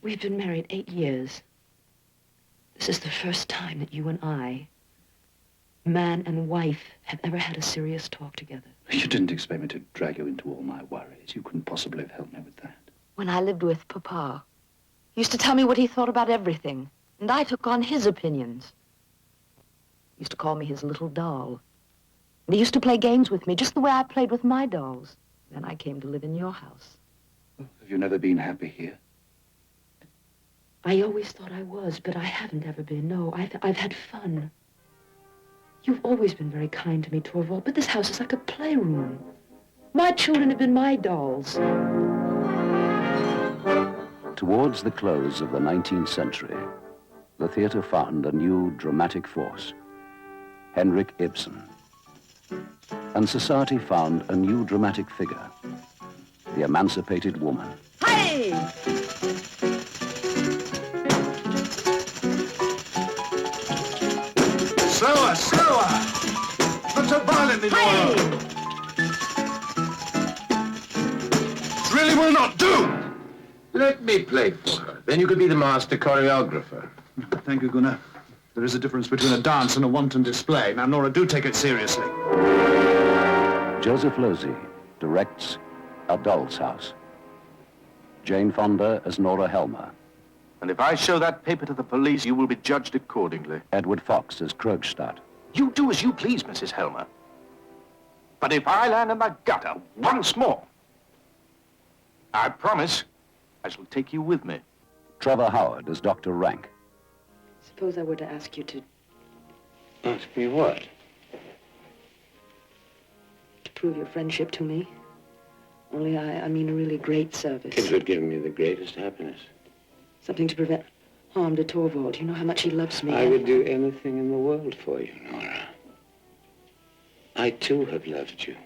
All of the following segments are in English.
We've been married 8 years. This is the first time that you and I, man and wife, have ever had a serious talk together. You didn't expect me to drag you into all my worries. You couldn't possibly have helped me with that. When I lived with Papa, he used to tell me what he thought about everything, and I took on his opinions. He used to call me his little doll. And he used to play games with me, just the way I played with my dolls. Then I came to live in your house. Have you never been happy here? I always thought I was, but I haven't ever been. No, I've had fun. You've always been very kind to me, Torvald, but this house is like a playroom. My children have been my dolls. Towards the close of the 19th century, the theater found a new dramatic force, Henrik Ibsen. And society found a new dramatic figure, the emancipated woman. Hey! Slower, slower! Not so violently, Laura! It really will not do! Let me play for her. Then you could be the master choreographer. Thank you, Gunnar. There is a difference between a dance and a wanton display. Now, Nora, do take it seriously. Joseph Losey directs A Doll's House. Jane Fonda as Nora Helmer. And if I show that paper to the police, you will be judged accordingly. Edward Fox as Krogstad. You do as you please, Mrs. Helmer. But if I land in the gutter once more, I promise I shall take you with me. Trevor Howard as Dr. Rank. Suppose I were to ask you to Ask me what? prove your friendship to me. Only I mean a really great service. It would give me the greatest happiness. Something to prevent harm to Torvald. You know how much he loves me. I would do anything in the world for you, Nora. I, too, have loved you.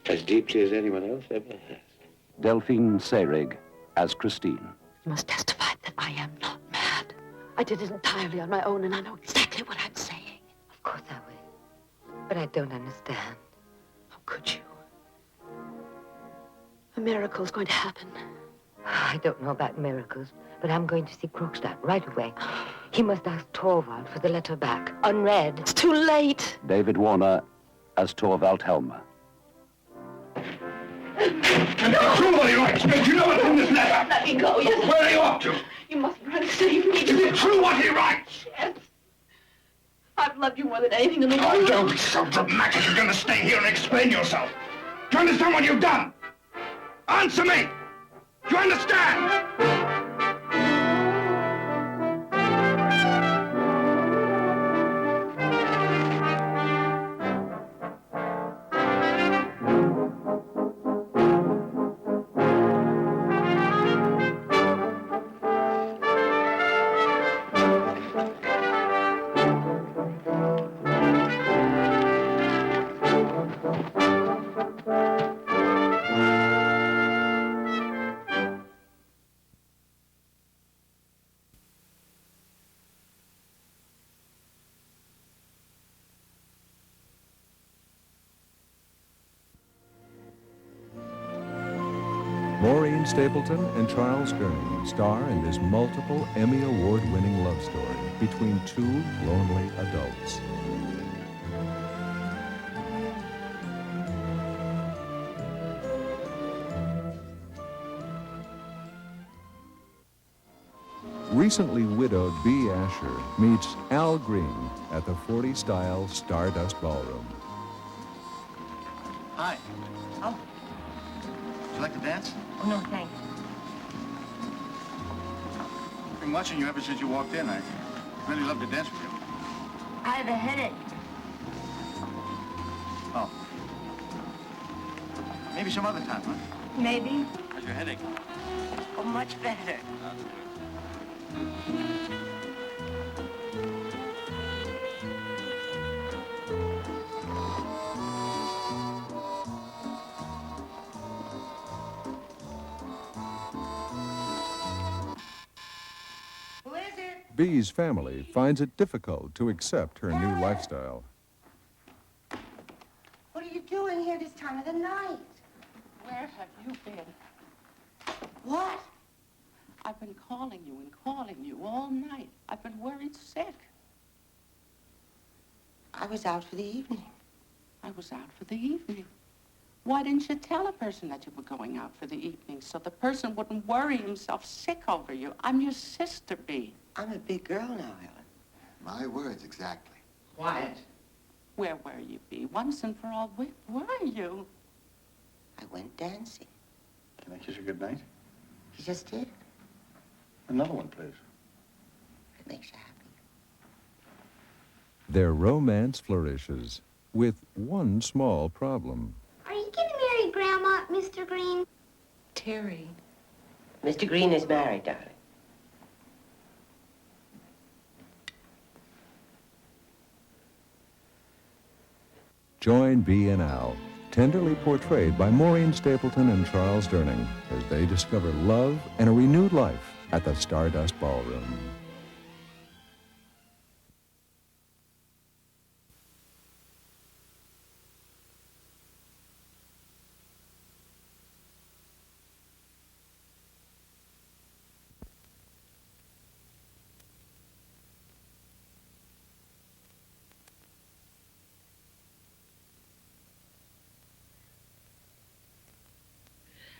As deeply as anyone else ever has. Delphine Seyrig as Christine. You must testify that I am not mad. I did it entirely on my own, and I know exactly what I'm saying. Of course I will. But I don't understand. How could you? A miracle's going to happen. I don't know about miracles, but I'm going to see Krogstad right away. He must ask Torvald for the letter back, unread. It's too late. David Warner as Torvald Helmer. Truly right. Did you know what's in this letter? Let me go. Yes. Where are you up to? You must run and save me. Is it true what he writes? Yes. I've loved you more than anything in the world. Oh, don't be so dramatic. You're going to stay here and explain yourself. Do you understand what you've done? Answer me. Do you understand? Maureen Stapleton and Charles Gurney star in this multiple Emmy Award-winning love story between two lonely adults. Recently widowed Bea Asher meets Al Green at the 40 Style Stardust Ballroom. Hi. Oh. Would you like to dance? Oh, no, thanks. I've been watching you ever since you walked in. I really love to dance with you. I have a headache. Oh. Maybe some other time, huh? Maybe. How's your headache? Oh, much better. Bea's family finds it difficult to accept her new lifestyle. What are you doing here this time of the night? Where have you been? What? I've been calling you and calling you all night. I've been worried sick. I was out for the evening. I was out for the evening. Why didn't you tell a person that you were going out for the evening so the person wouldn't worry himself sick over you? I'm your sister, Bee. I'm a big girl now, Helen. My words, exactly. Quiet. Where were you, Bee? Once and for all, where were you? I went dancing. Can I kiss you goodnight? You just did. Another one, please. It makes you happy. Their romance flourishes with one small problem. Are you getting married, Grandma, Mr. Green? Terry. Mr. Green is married, darling. Join Bee and Al, tenderly portrayed by Maureen Stapleton and Charles Durning, as they discover love and a renewed life at the Stardust Ballroom.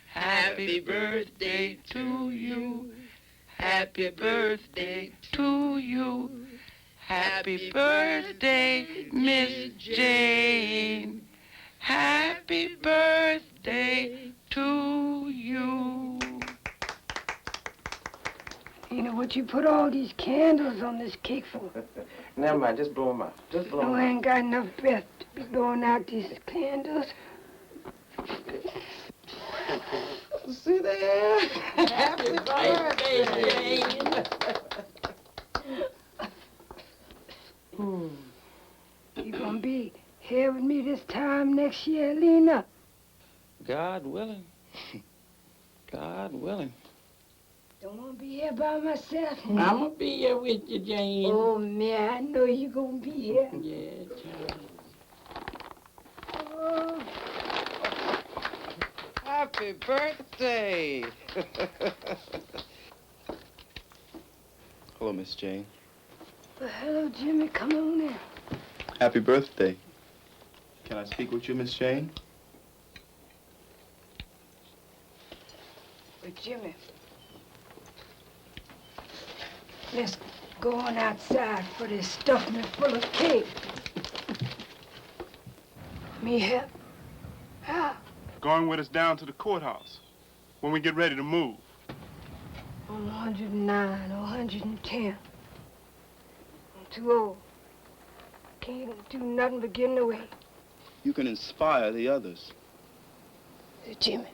Happy birthday to you. Happy birthday to you. Happy birthday, Miss Jane. Happy birthday to you. You know what you put all these candles on this cake for? Never mind, just blow them out. Just blow No, them I out. ain't got enough breath to be blowing out these candles. See there? Happy birthday, Jane. You gonna be here with me this time next year, Lena? God willing. God willing. Don't wanna be here by myself. I'm gonna be here with you, Jane. Oh, man, I know you gonna be here. Yeah, child. Oh. Happy birthday. Hello, Miss Jane. Well, hello, Jimmy. Come on in. Happy birthday. Can I speak with you, Miss Jane? But Jimmy, let's go on outside for this stuff me full of cake. Me help? How? Going with us down to the courthouse when we get ready to move. I'm 109 or 110. I'm too old. Can't do nothing but get in the way. You can inspire the others. Jimmy,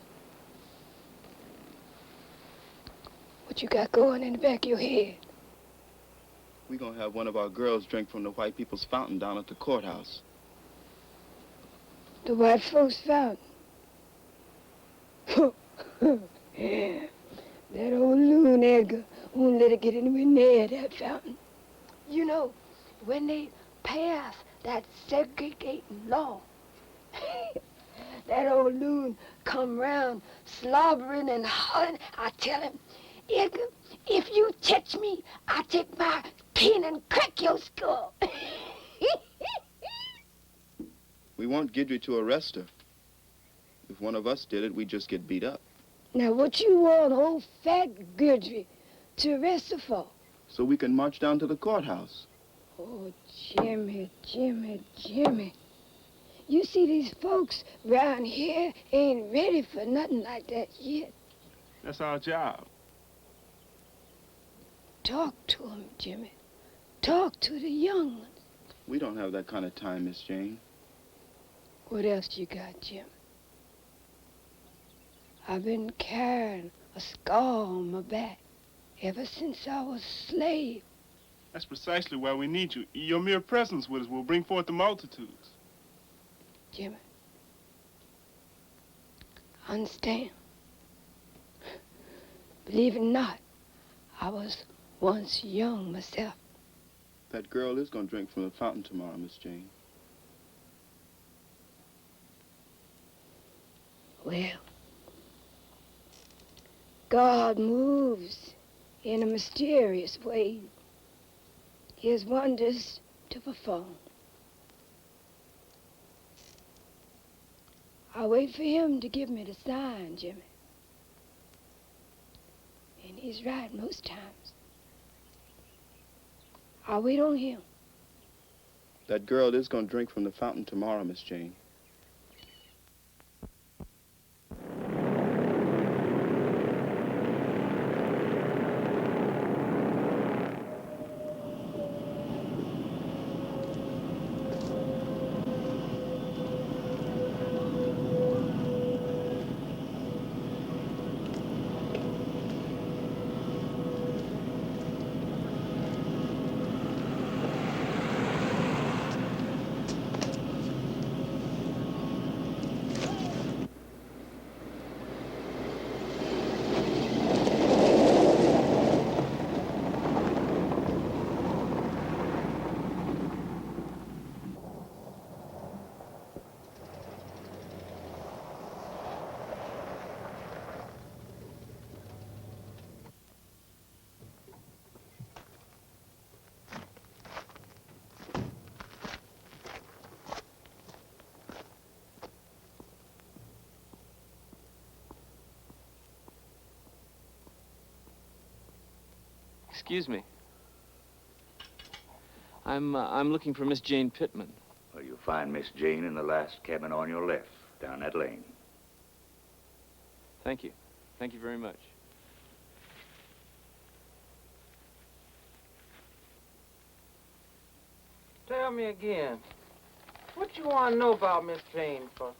what you got going in the back of your head? We're gonna have one of our girls drink from the white people's fountain down at the courthouse. The white folks fountain. Yeah. That old loon Edgar won't let it get anywhere near that fountain. You know, when they pass that segregating law, that old loon come round slobbering and hollering. I tell him, Edgar, if you touch me, I take my pin and crack your skull. We want Gidry to arrest her. If one of us did it, we'd just get beat up. Now, what you want old fat Gidry to arrest her for? So we can march down to the courthouse. Oh, Jimmy, Jimmy, Jimmy. You see, these folks round here ain't ready for nothing like that yet. That's our job. Talk to 'em, Jimmy. Talk to the young ones. We don't have that kind of time, Miss Jane. What else you got, Jim? I've been carrying a scar on my back ever since I was a slave. That's precisely why we need you. Your mere presence with us will bring forth the multitudes. Jimmy, understand? Believe it or not, I was once young myself. That girl is gonna drink from the fountain tomorrow, Miss Jane. Well, God moves In a mysterious way, he has wonders to perform. I wait for him to give me the sign, Jimmy. And he's right most times. I wait on him. That girl is going to drink from the fountain tomorrow, Miss Jane. Excuse me. I'm looking for Miss Jane Pittman. Well, you'll find Miss Jane in the last cabin on your left, down that lane. Thank you. Thank you very much. Tell me again, what you want to know about Miss Jane for?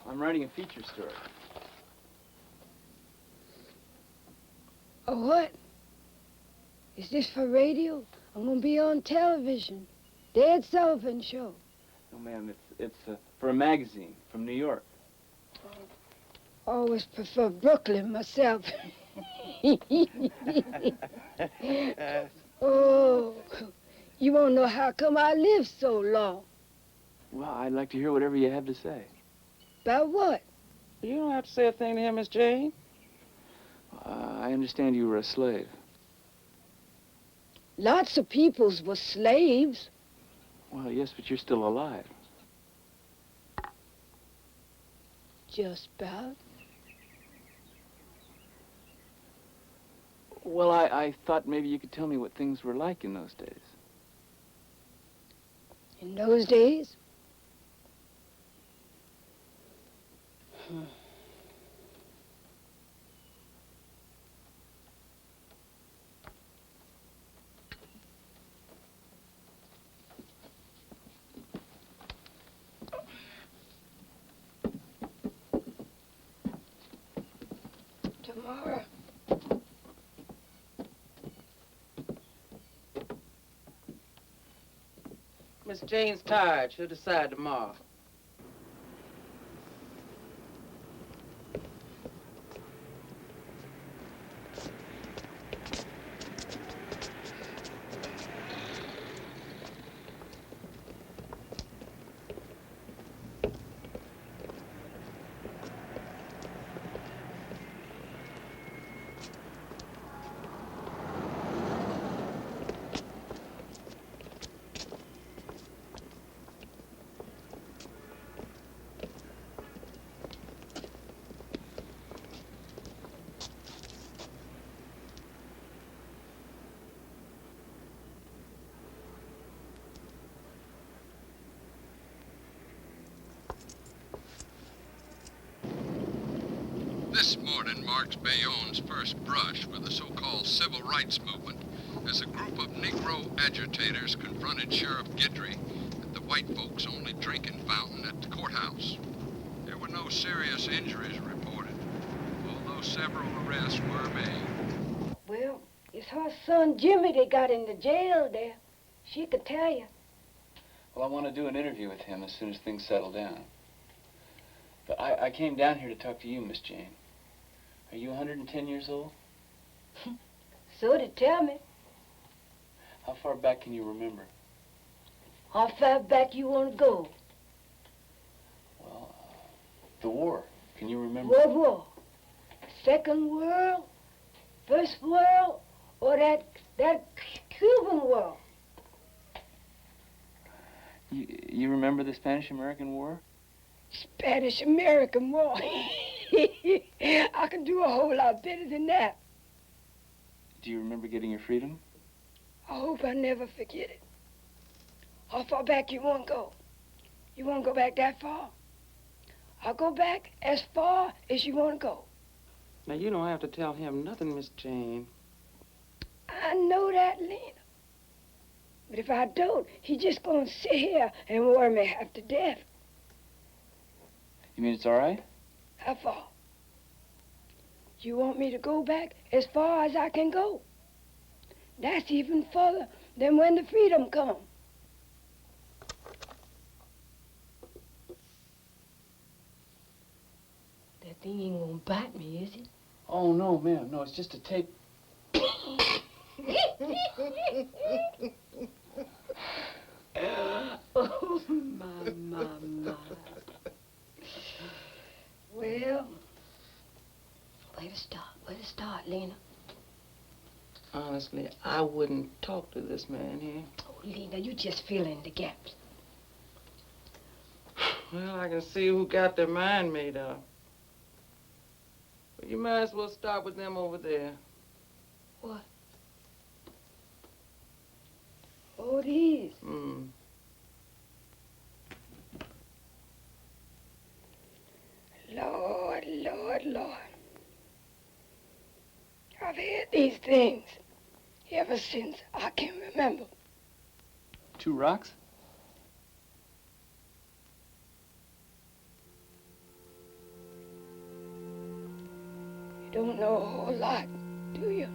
I'm writing a feature story. Oh, what? Is this for radio? I'm gonna be on television. The Ed Sullivan Show. No, ma'am, it's for a magazine from New York. Always prefer Brooklyn myself. Oh, you won't know how come I lived so long. Well, I'd like to hear whatever you have to say. About what? You don't have to say a thing to him, Miss Jane. I understand you were a slave. Lots of peoples were slaves. Well, yes, but you're still alive. Just about. Well, I thought maybe you could tell me what things were like in those days. In those days? Tomorrow. Miss Jane's tired. She'll decide tomorrow. This morning marks Bayonne's first brush with the so-called civil rights movement as a group of Negro agitators confronted Sheriff Guidry at the white folks' only drinking fountain at the courthouse. There were no serious injuries reported, although several arrests were made. Well, it's her son Jimmy they got in the jail there. She could tell you. Well, I want to do an interview with him as soon as things settle down. But I came down here to talk to you, Miss Jane. Are you 110 years old? So they tell me. How far back can you remember? How far back you want to go? Well, the war. Can you remember? What war? Second World? First World or that Cuban War? You remember the Spanish-American War? Spanish-American War. I can do a whole lot better than that. Do you remember getting your freedom? I hope I never forget it. How far back you want to go? You want to go back that far? I'll go back as far as you want to go. Now, you don't have to tell him nothing, Miss Jane. I know that, Lena. But if I don't, he's just going to sit here and worry me half to death. You mean it's all right? How far? You want me to go back as far as I can go? That's even further than when the freedom comes. That thing ain't gonna bite me, is it? Oh, no, ma'am. No, it's just a tape. Oh, my. Well, where to start, Lena? Honestly, I wouldn't talk to this man here. Oh, Lena, you just fill in the gaps. Well, I can see who got their mind made up. But you might as well start with them over there. What? Oh, these? Lord. I've had these things ever since I can remember. 2 rocks? You don't know a whole lot, do you?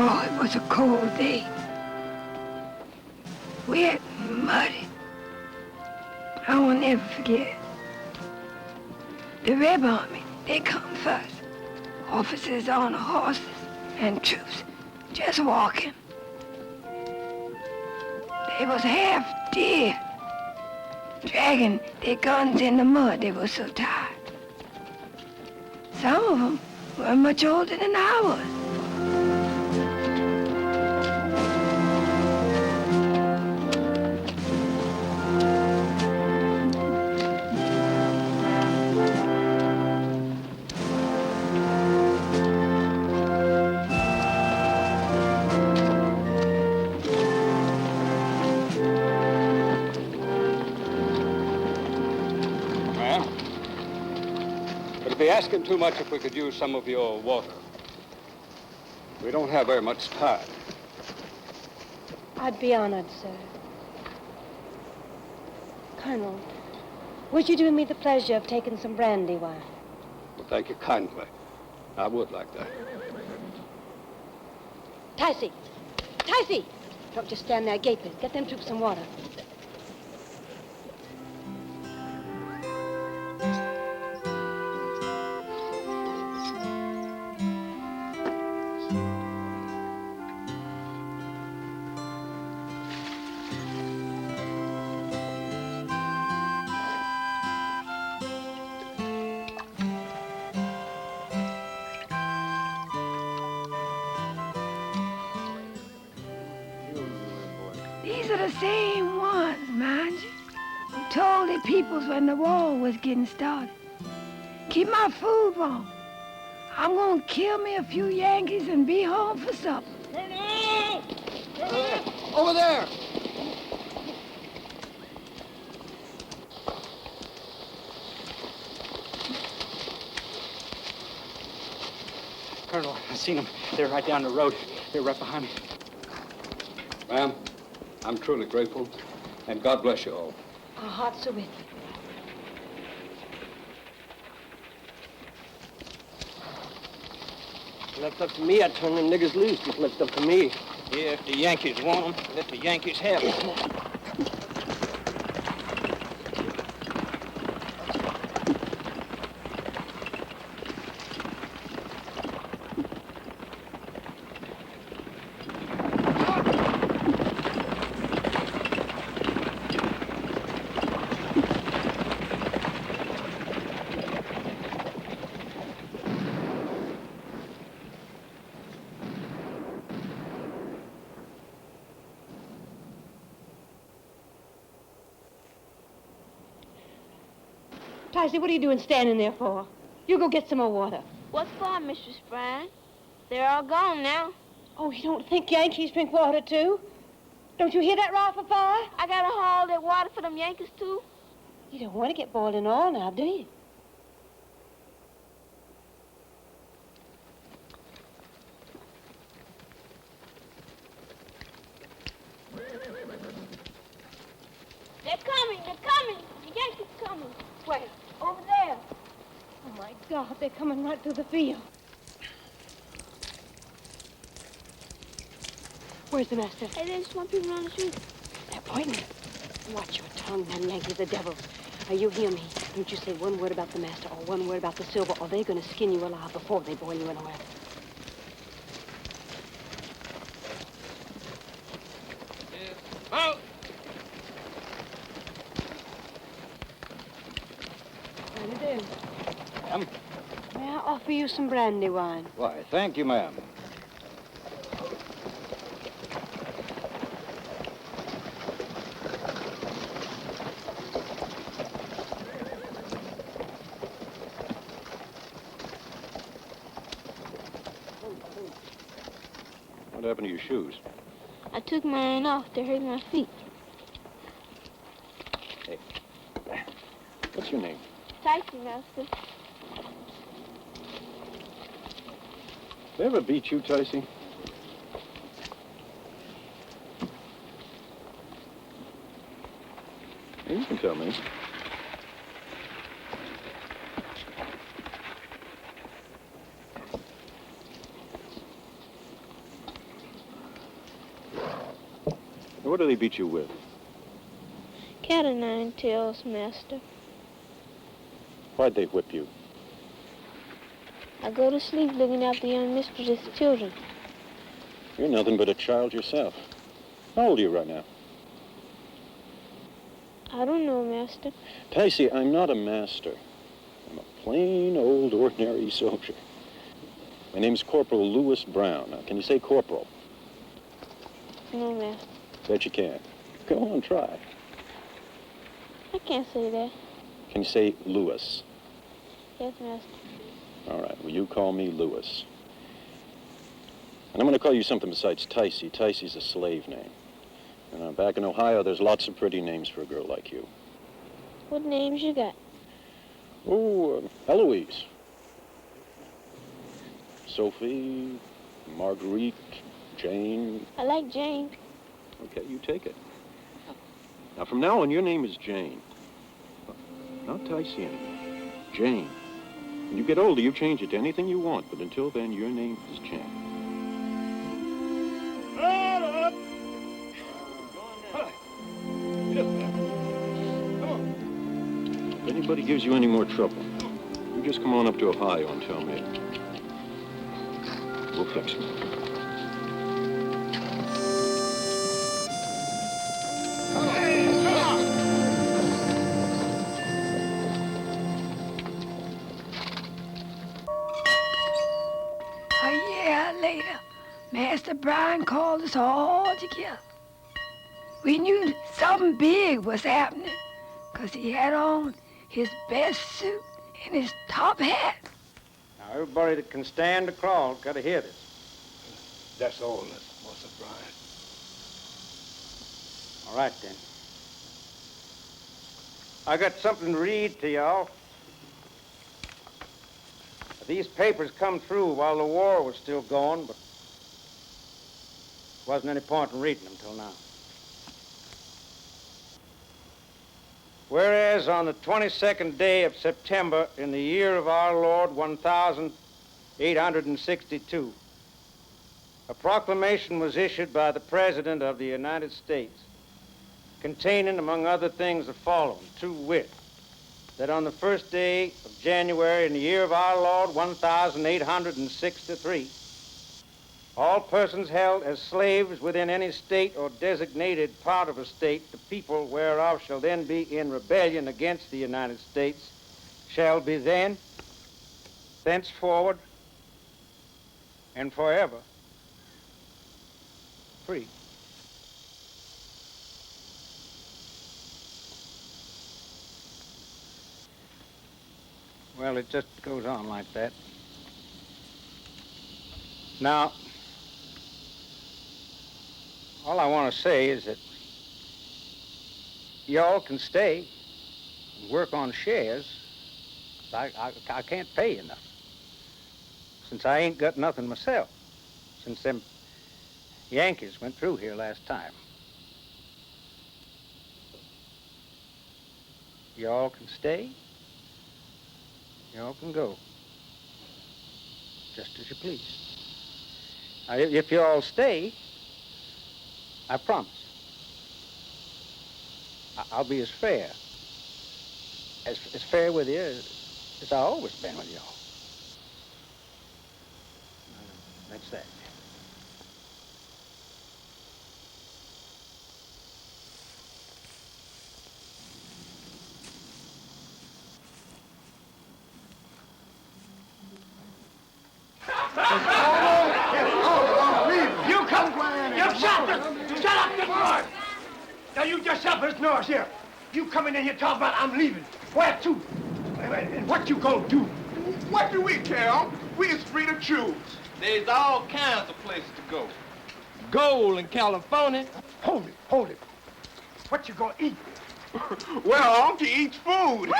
Oh, it was a cold day. Wet and muddy. I will never forget. The Red Army, they come first. Officers on horses and troops just walking. They was half dead, dragging their guns in the mud. They were so tired. Some of them were much older than I was. It'd be asking too much if we could use some of your water. We don't have very much time. I'd be honored, sir. Colonel, would you do me the pleasure of taking some brandy wine? Well, thank you kindly. I would like that. Ticey! Don't just stand there gaping. Get them troops some water. These are the same ones, mind you, who told their peoples when the war was getting started. Keep my food warm. I'm gonna kill me a few Yankees and be home for supper. Colonel! Over there! Colonel, I seen them. They're right down the road. They're right behind me. Ma'am, I'm truly grateful, And God bless you all. Our hearts are with you. Left up to me, I'd turn them niggers loose. Just left up to me. Yeah, if the Yankees want them, let the Yankees have them. Ticey, what are you doing standing there for? You go get some more water. What for, Mistress Brown? They're all gone now. Oh, you don't think Yankees drink water, too? Don't you hear that rifle fire? I gotta haul that water for them Yankees, too. You don't want to get boiled in oil now, do you? They're coming, they're coming. The Yankees coming. Where? Over there. Oh, my God, they're coming right through the field. Where's the master? Hey, there's one people on the street. They're pointing. Watch your tongue, them Yankees are devils. Now, you hear me. Don't you say one word about the master or one word about the silver, or they're going to skin you alive before they boil you in oil. Out! How do you do? Ma'am? May I offer you some brandy wine? Why, thank you, ma'am. What happened to your shoes? I took mine off. They hurt my feet. Hey, what's your name? Ticey, master. They ever beat you, Ticey? You can tell me. What do they beat you with? Cat o' nine tails, master. Why'd they whip you? I go to sleep looking after young mistress's children. You're nothing but a child yourself. How old are you right now? I don't know, master. Ticey, I'm not a master. I'm a plain old ordinary soldier. My name's Corporal Lewis Brown. Now, can you say corporal? No, master. Bet you can. Go on, try. I can't say that. Can you say Lewis? Yes, master. All right, well, you call me Lewis. And I'm going to call you something besides Ticey. Ticey's a slave name. And back in Ohio, there's lots of pretty names for a girl like you. What names you got? Oh, Eloise. Sophie, Marguerite, Jane. I like Jane. Okay, you take it. Now, from now on, your name is Jane. Not Ticey anymore. Jane. When you get older, you change it to anything you want, but until then, your name is Jane. If anybody gives you any more trouble, you just come on up to Ohio and tell me. We'll fix it. A year later, Master Brian called us all together. We knew something big was happening, 'cause he had on his best suit and his top hat. Now, everybody that can stand or crawl got to hear this. That's all, Master Brian. All right, then. I got something to read to y'all. These papers come through while the war was still going, but wasn't any point in reading them till now. Whereas on the 22nd day of September in the year of our Lord 1862, a proclamation was issued by the President of the United States containing, among other things, the following, to wit, that on the first day of January in the year of our Lord 1863, all persons held as slaves within any state or designated part of a state, the people whereof shall then be in rebellion against the United States, shall be then, thenceforward, and forever free. Well, it just goes on like that. Now, all I want to say is that y'all can stay and work on shares. I can't pay you nothing, since I ain't got nothing myself, since them Yankees went through here last time. Y'all can stay, y'all can go, just as you please. Now, if you all stay, I promise, I'll be as fair with you as I've always been with y'all. That's that. You come! You shut up, this boy! Now you just shut up his nose here. You coming in here talking about I'm leaving. Where to? And what you gonna do? What do we care? We is free to choose. There's all kinds of places to go. Gold in California. Hold it. What you gonna eat? Well, Uncle eats food.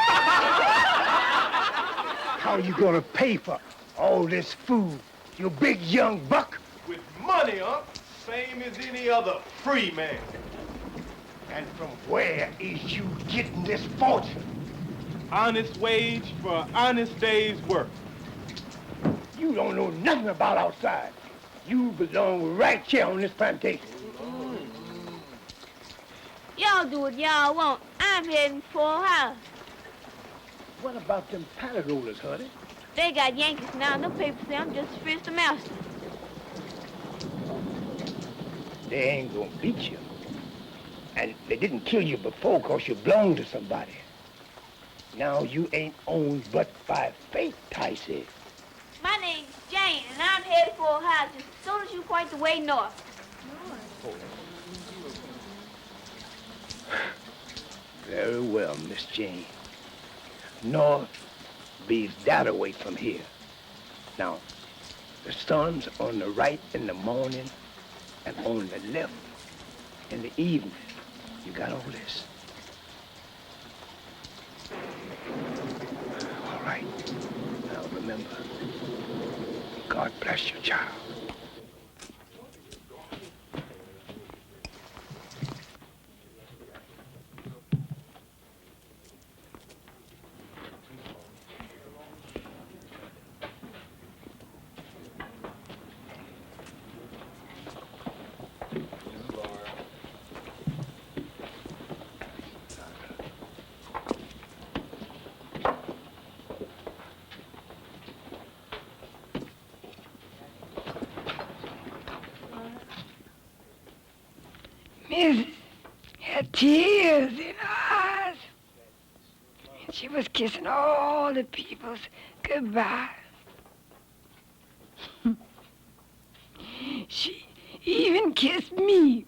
How you gonna pay for all this food, you big young buck? With money, same as any other free man. And from where is you getting this fortune? Honest wage for honest day's work. You don't know nothing about outside. You belong right here on this plantation. Y'all do what y'all want. I'm heading for a house. What about them pallet rollers, honey? They got Yankees now, and the papers say I'm just as free as the master. They ain't gonna beat you. And they didn't kill you before because you belonged to somebody. Now you ain't owned but by fate, Tyson. My name's Jane, and I'm headed for a house as soon as you point the way north. Very well, Miss Jane. North be that away from here. Now, the sun's on the right in the morning and on the left in the evening. You got all this. All right. Now remember, God bless you, child. Mrs. had tears in her eyes. And she was kissing all the people's goodbye. She even kissed me.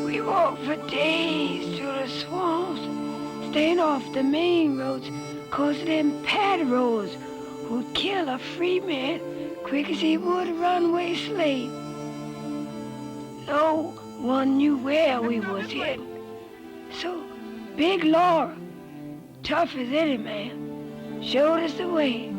We walked for days through the swamps, staying off the main roads 'cause them pateros would kill a free man quick as he would a runaway slave. No one knew where we was heading. So Big Laura, tough as any man, showed us the way.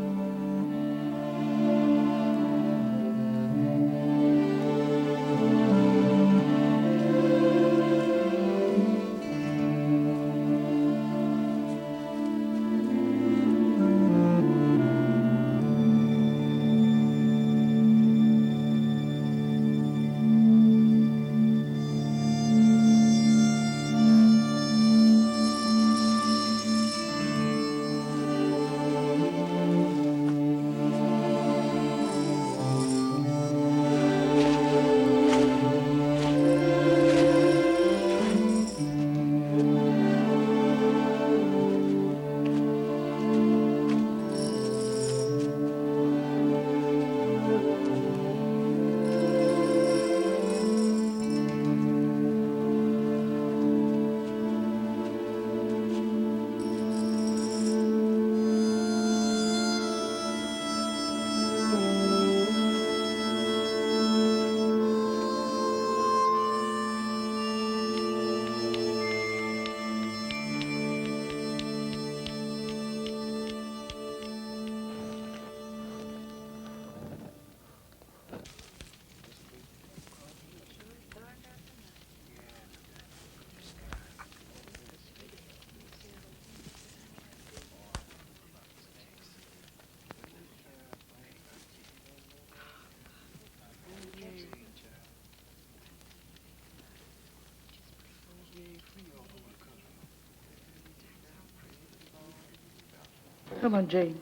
Come on, Jane.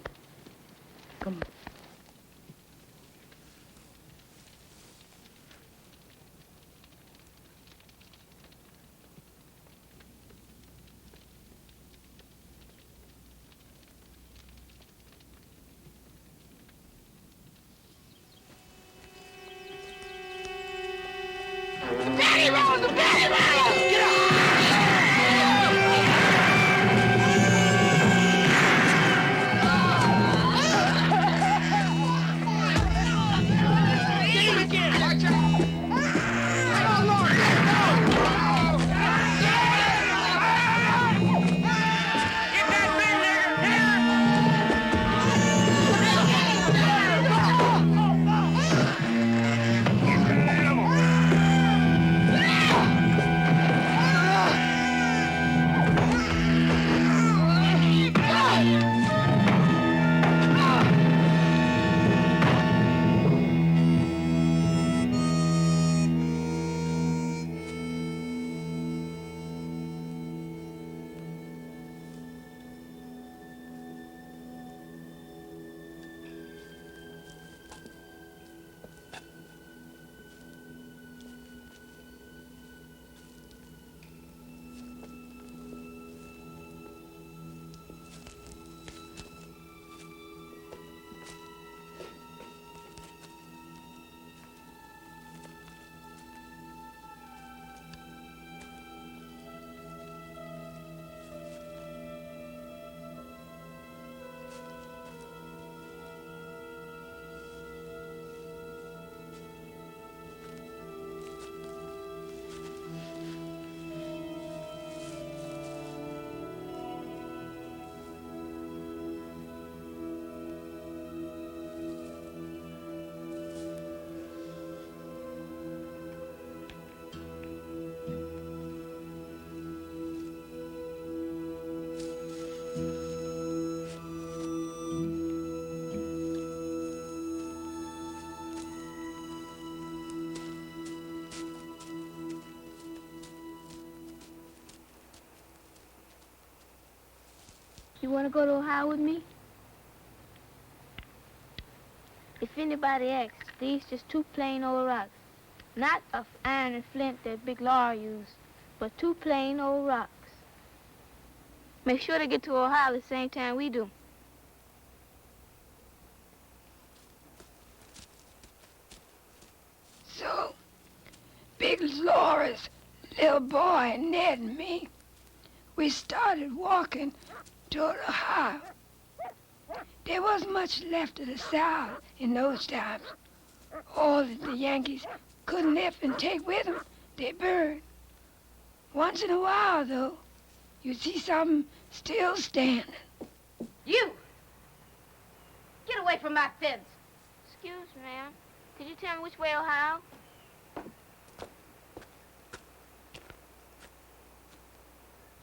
Come on. Daddy rolls, the daddy rolls! Get up! You want to go to Ohio with me? If anybody asks, these just two plain old rocks. Not of iron and flint that Big Laura used, but two plain old rocks. Make sure to get to Ohio the same time we do. So, Big Laura's little boy, Ned and me, we started walking toward Ohio. There wasn't much left of the South in those times. All that the Yankees couldn't lift and take with them, they burned. Once in a while, though, you'd see something still standing. You! Get away from my fence. Excuse me, ma'am. Could you tell me which way, Ohio?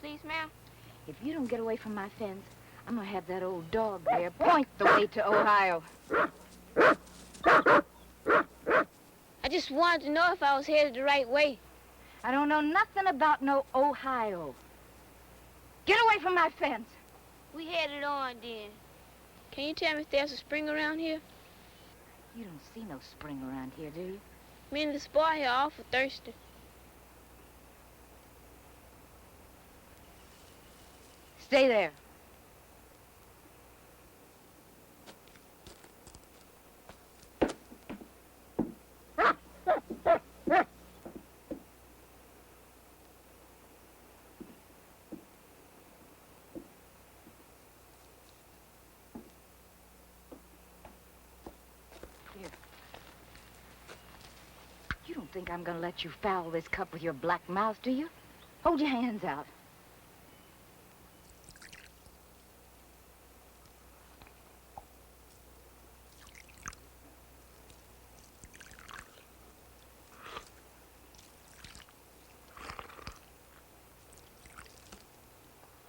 Please, ma'am? If you don't get away from my fence, I'm gonna have that old dog there point the way to Ohio. I just wanted to know if I was headed the right way. I don't know nothing about no Ohio. Get away from my fence. We headed on, then. Can you tell me if there's a spring around here? You don't see no spring around here, do you? Me and this boy here are awful thirsty. Stay there. Here. You don't think I'm gonna let you foul this cup with your black mouth, do you? Hold your hands out.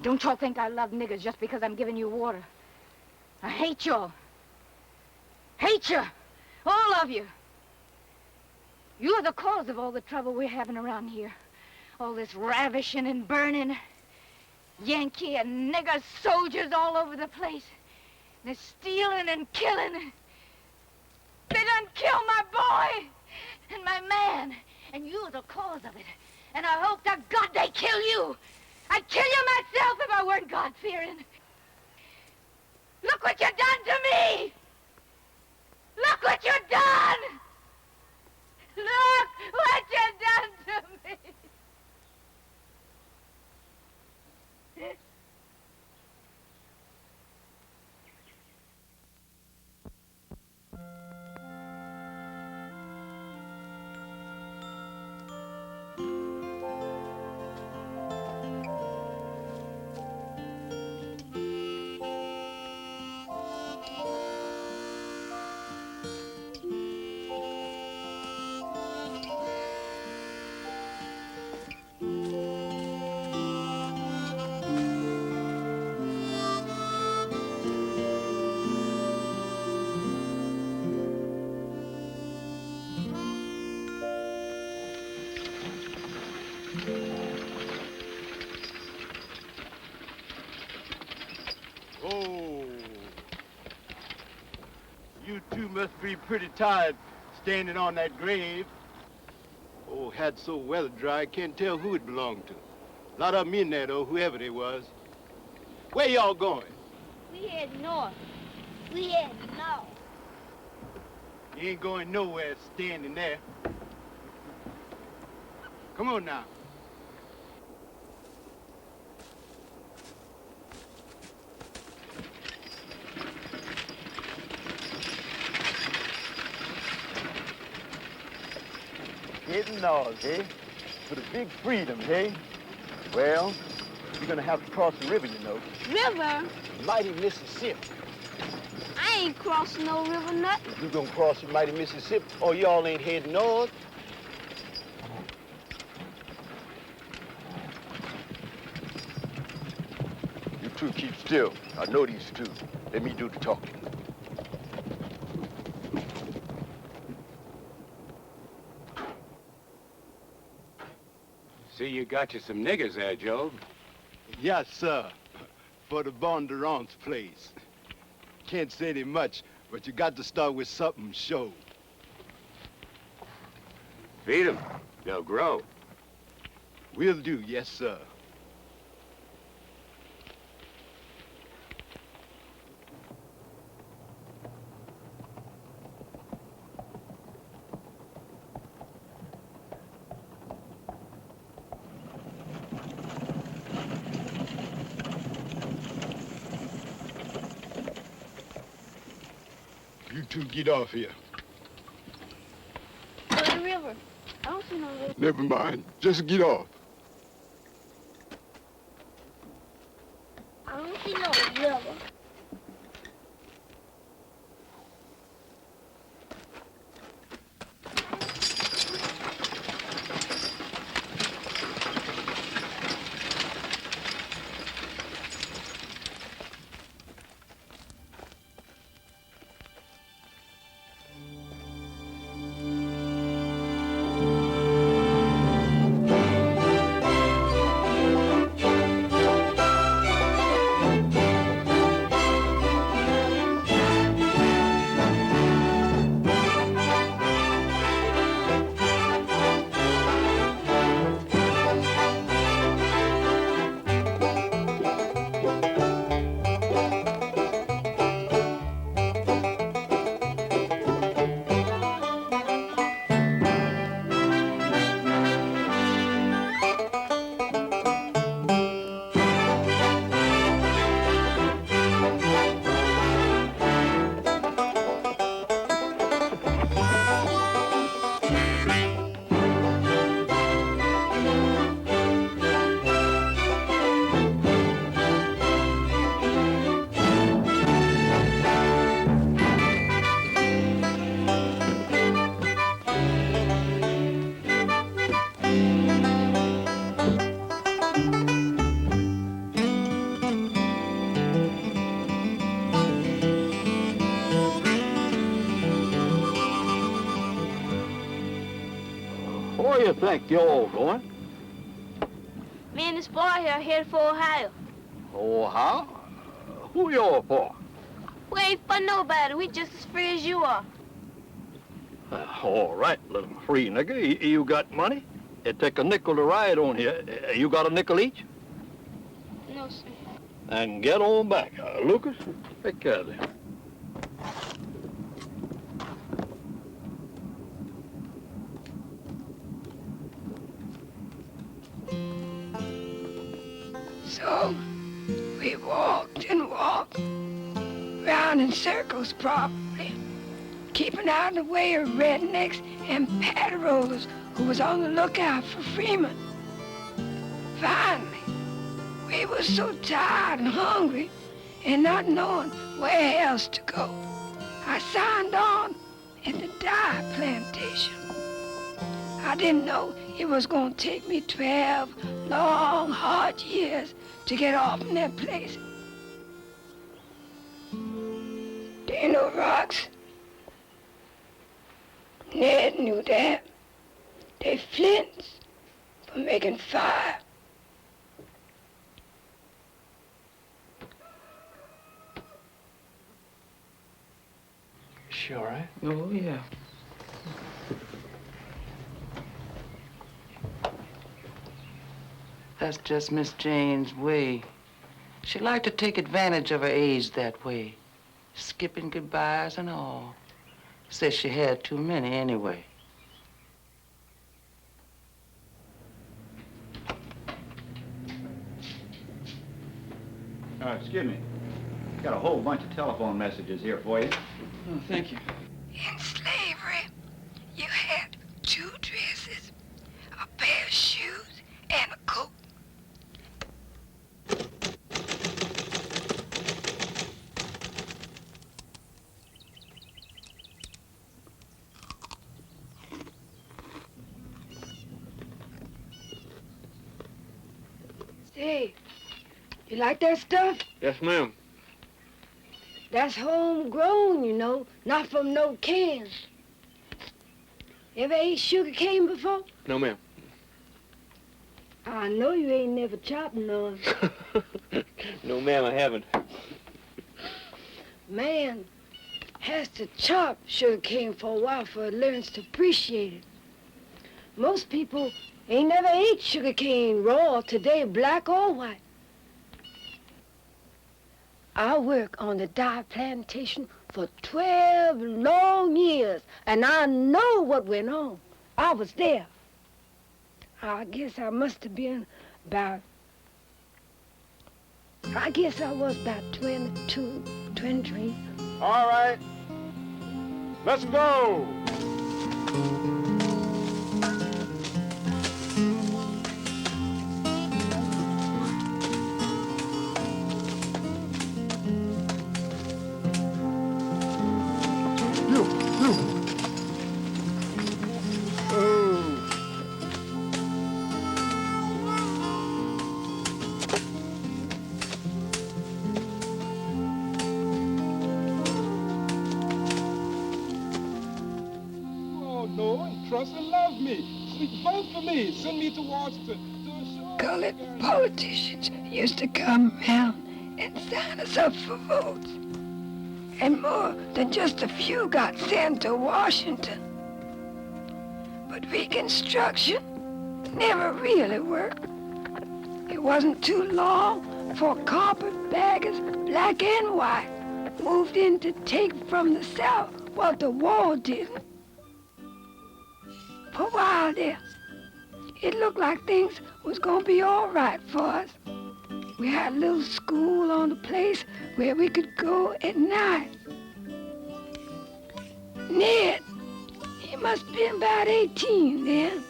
Don't y'all think I love niggers just because I'm giving you water. I hate y'all. Hate you. All of you. You're the cause of all the trouble we're having around here. All this ravishing and burning. Yankee and nigger soldiers all over the place. They're stealing and killing. They done killed my boy and my man. And you're the cause of it. And I hope to God they kill you. I'd kill you myself if I weren't God-fearing. Look what you done to me! Look what you done! Look what you done to me! Oh, you two must be pretty tired standing on that grave. Oh, hat so weather dry, I can't tell who it belonged to. A lot of them in there, though, whoever they was. Where y'all going? We head north. We head north. You ain't going nowhere standing there. Come on now. Heading north, eh? For the big freedom, eh? Well, you're gonna have to cross the river, you know. River? Mighty Mississippi. I ain't crossing no river nothing. You're gonna cross the mighty Mississippi, or y'all ain't heading north. You two keep still. I know these two. Let me do the talking. See, you got you some niggers there, Job. Yes, sir. For the Bondurant's place. Can't say they much, but you got to start with something sure. Feed them. They'll grow. Will do, yes, sir. two get off here. Go to the river. I don't see no river. Never mind. Just get off. I don't see no river. Where do you think you're all going? Me and this boy here are headed for Ohio. Ohio? Who you all for? We ain't for nobody. We just as free as you are. All right, little free nigga. You got money? It take a nickel to ride on here. You got a nickel each? No, sir. And get on back. Lucas, take care of them. So, we walked and walked, round in circles probably, keeping out of the way of rednecks and pateros who was on the lookout for Freeman. Finally, we were so tired and hungry and not knowing where else to go, I signed on at the dye plantation. I didn't know it was going to take me 12 long, hard years to get off in that place. There ain't no rocks. Ned knew that. They flints for making fire. She all right? Oh, yeah. That's just Miss Jane's way. She liked to take advantage of her age that way, skipping goodbyes and all. Says she had too many anyway. Excuse me. Got a whole bunch of telephone messages here for you. Oh, thank you. In slavery, you had 2 dresses, a pair of shoes, and a coat. Say, you like that stuff? Yes, ma'am. That's homegrown, you know, not from no cans. You ever ate sugar cane before? No, ma'am. I know you ain't never chopped none. No, ma'am, I haven't. Man has to chop sugar cane for a while before it learns to appreciate it. Most people ain't never ate sugar cane raw today, black or white. I worked on the dye plantation for 12 long years, and I know what went on. I was there. I guess I must have been about, I was about 22, 23. All right. Let's go! Oh, no, and trust and love me. Vote for me. Send me to Washington. Colored politicians used to come around and sign us up for votes. And more than just a few got sent to Washington. But Reconstruction never really worked. It wasn't too long before carpetbaggers, black and white, moved in to take from the South what the war didn't. For a while there, it looked like things was gonna be all right for us. We had a little school on the place where we could go at night. Ned, he must have been about 18 then.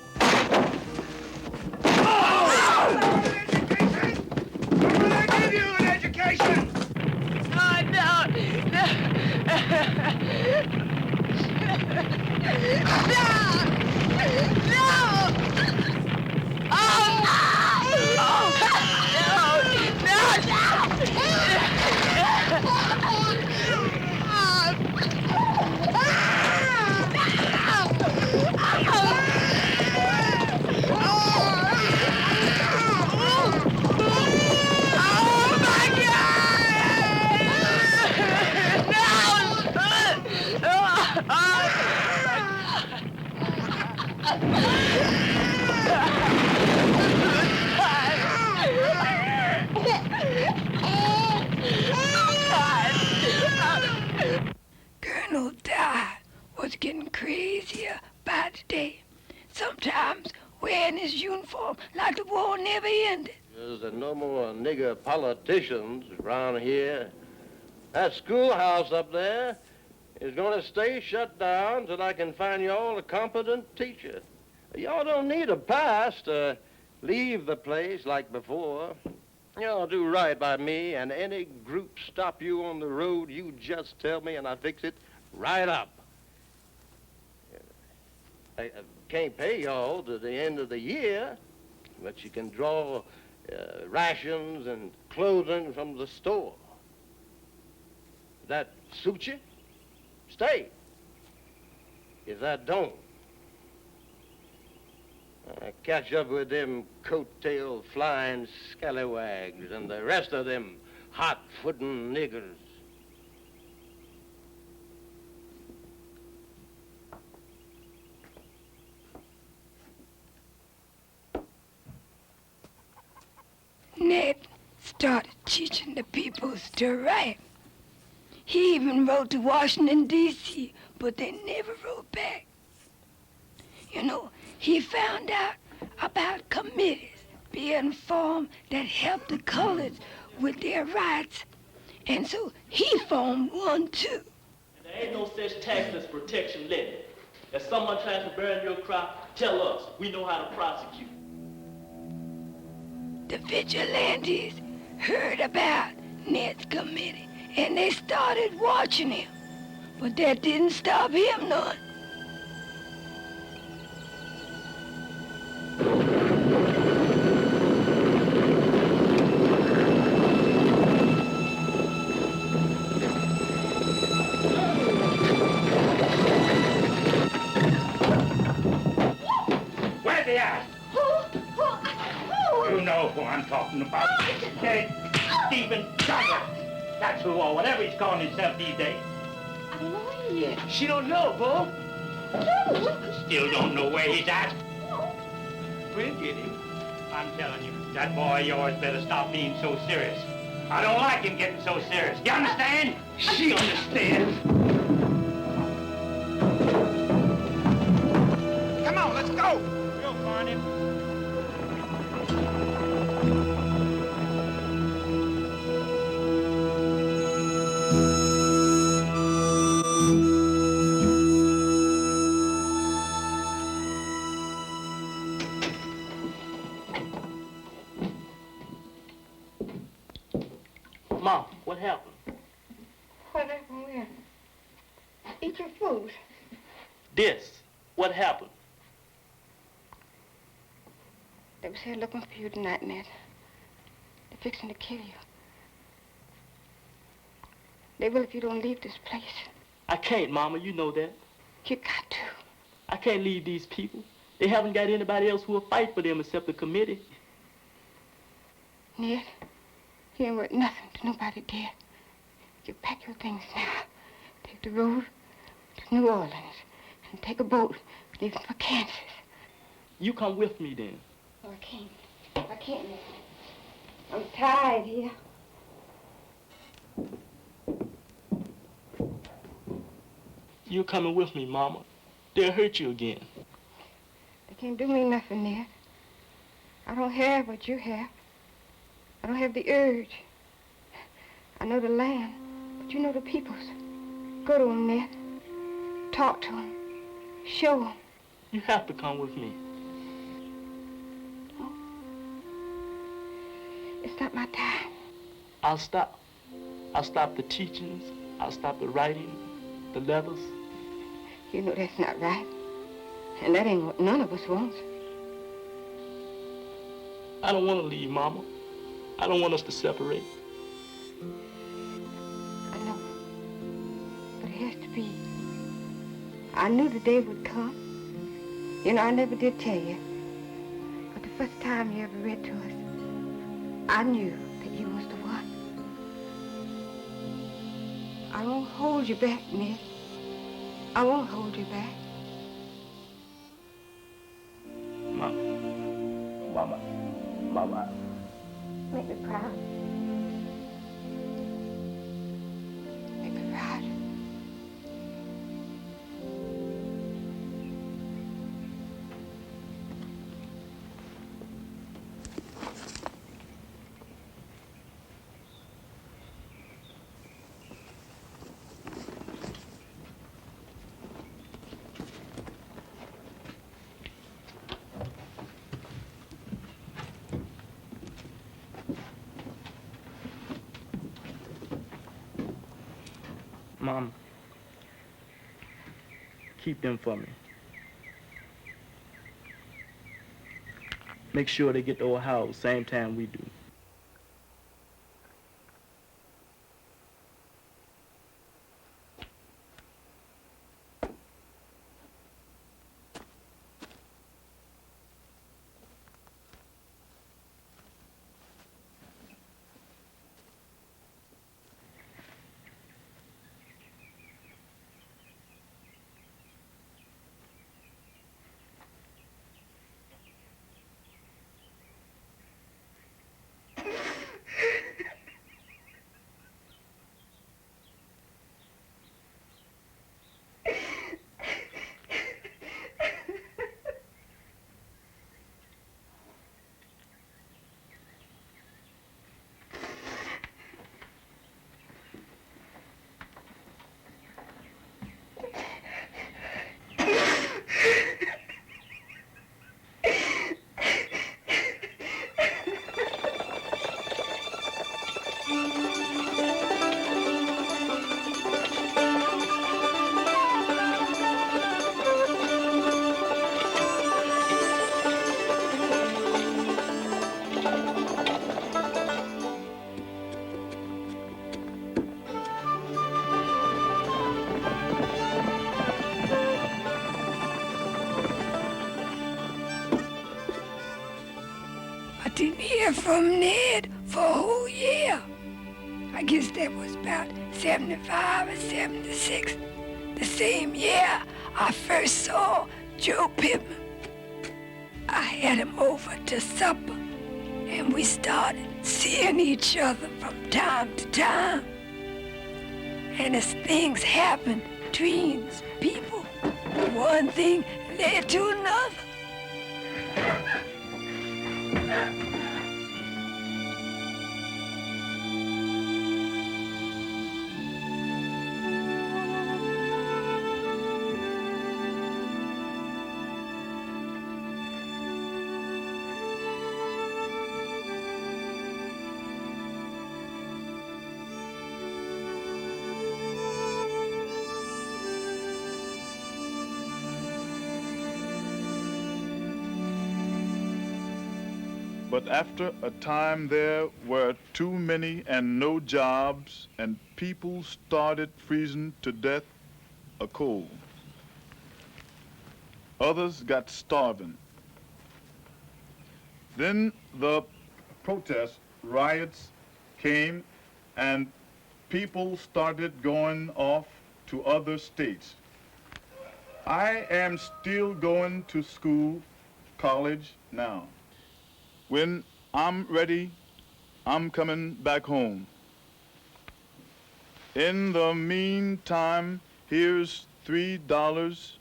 Education! Oh, no! Colonel Dye was getting crazier by the day. Sometimes wearing his uniform like the war never ended. There's no more nigger politicians around here. That schoolhouse up there is going to stay shut down till I can find y'all a competent teacher. Y'all don't need a pass to leave the place like before. Y'all do right by me, and any group stop you on the road, you just tell me and I fix it right up. I can't pay y'all to the end of the year, but you can draw rations and clothing from the store. If that suits you, stay. If that don't, catch up with them coattail flying scallywags and the rest of them hot-footin' niggers. Ned started teaching the peoples to write. He even wrote to Washington, D.C., but they never wrote back. You know, he found out about committees being formed that helped the coloreds with their rights, and so he formed one too. There ain't no such tax as protection levy. If someone tries to burn your crop, tell us. We know how to prosecute. The vigilantes heard about Ned's committee, and they started watching him. But that didn't stop him none. Where they at? You know who I'm talking about. Dead Stephen Dyer. That's who, or whatever he's calling himself these days. I don't know where he is. She don't know, Bo. Still don't know where he's at. We'll get him. I'm telling you, that boy of yours better stop being so serious. I don't like him getting so serious. You understand? She understands. Come on, let's go. We'll find him. Mom, what happened? What happened where? Eat your food. This. What happened? They was here looking for you tonight, Ned. They're fixing to kill you. They will if you don't leave this place. I can't, Mama. You know that. You got to. I can't leave these people. They haven't got anybody else who will fight for them except the committee. Ned, you ain't worth nothing to nobody dead. You pack your things now. Take the road to New Orleans and take a boat leaving for Kansas. You come with me then. Oh, I can't. I can't, Ned. I'm tired here. You're coming with me, Mama. They'll hurt you again. They can't do me nothing, Ned. I don't have what you have. I don't have the urge. I know the land, but you know the peoples. Go to them, Ned. Talk to them. Show them. You have to come with me. Oh. It's not my time. I'll stop. I'll stop the teachings. I'll stop the writing, the letters. You know that's not right. And that ain't what none of us wants. I don't want to leave, Mama. I don't want us to separate. I know. But it has to be. I knew the day would come. You know, I never did tell you. But the first time you ever read to us, I knew that you was the one. I won't hold you back, Ned. I won't hold you back. Mama. Mama. Make me proud. Make me proud. Mom, keep them for me. Make sure they get to Ohio same time we do. I didn't hear from Ned for a whole year. I guess that was about 75 or 76. The same year I first saw Joe Pittman. I had him over to supper, and we started seeing each other from time to time. And as things happen between people, one thing led to another. But after a time there were too many and no jobs, and people started freezing to death of cold. Others got starving. Then the protests, riots came, and people started going off to other states. I am still going to school, college now. When I'm ready, I'm coming back home. In the meantime, here's $3.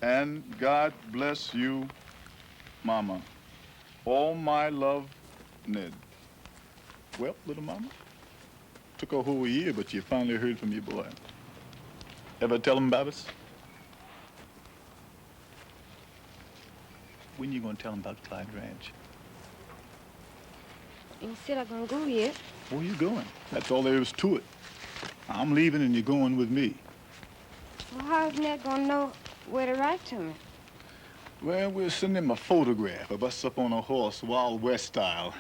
And God bless you, Mama. All my love, Ned. Well, little mama, took a whole year, but you finally heard from your boy. Ever tell him about us? When you gonna tell him about Clyde Ranch? You said I'm gonna go yet. Where you going? That's all there is to it. I'm leaving and you're going with me. Well, how's Ned gonna know where to write to me? Well, we'll send him a photograph of us up on a horse, Wild West style.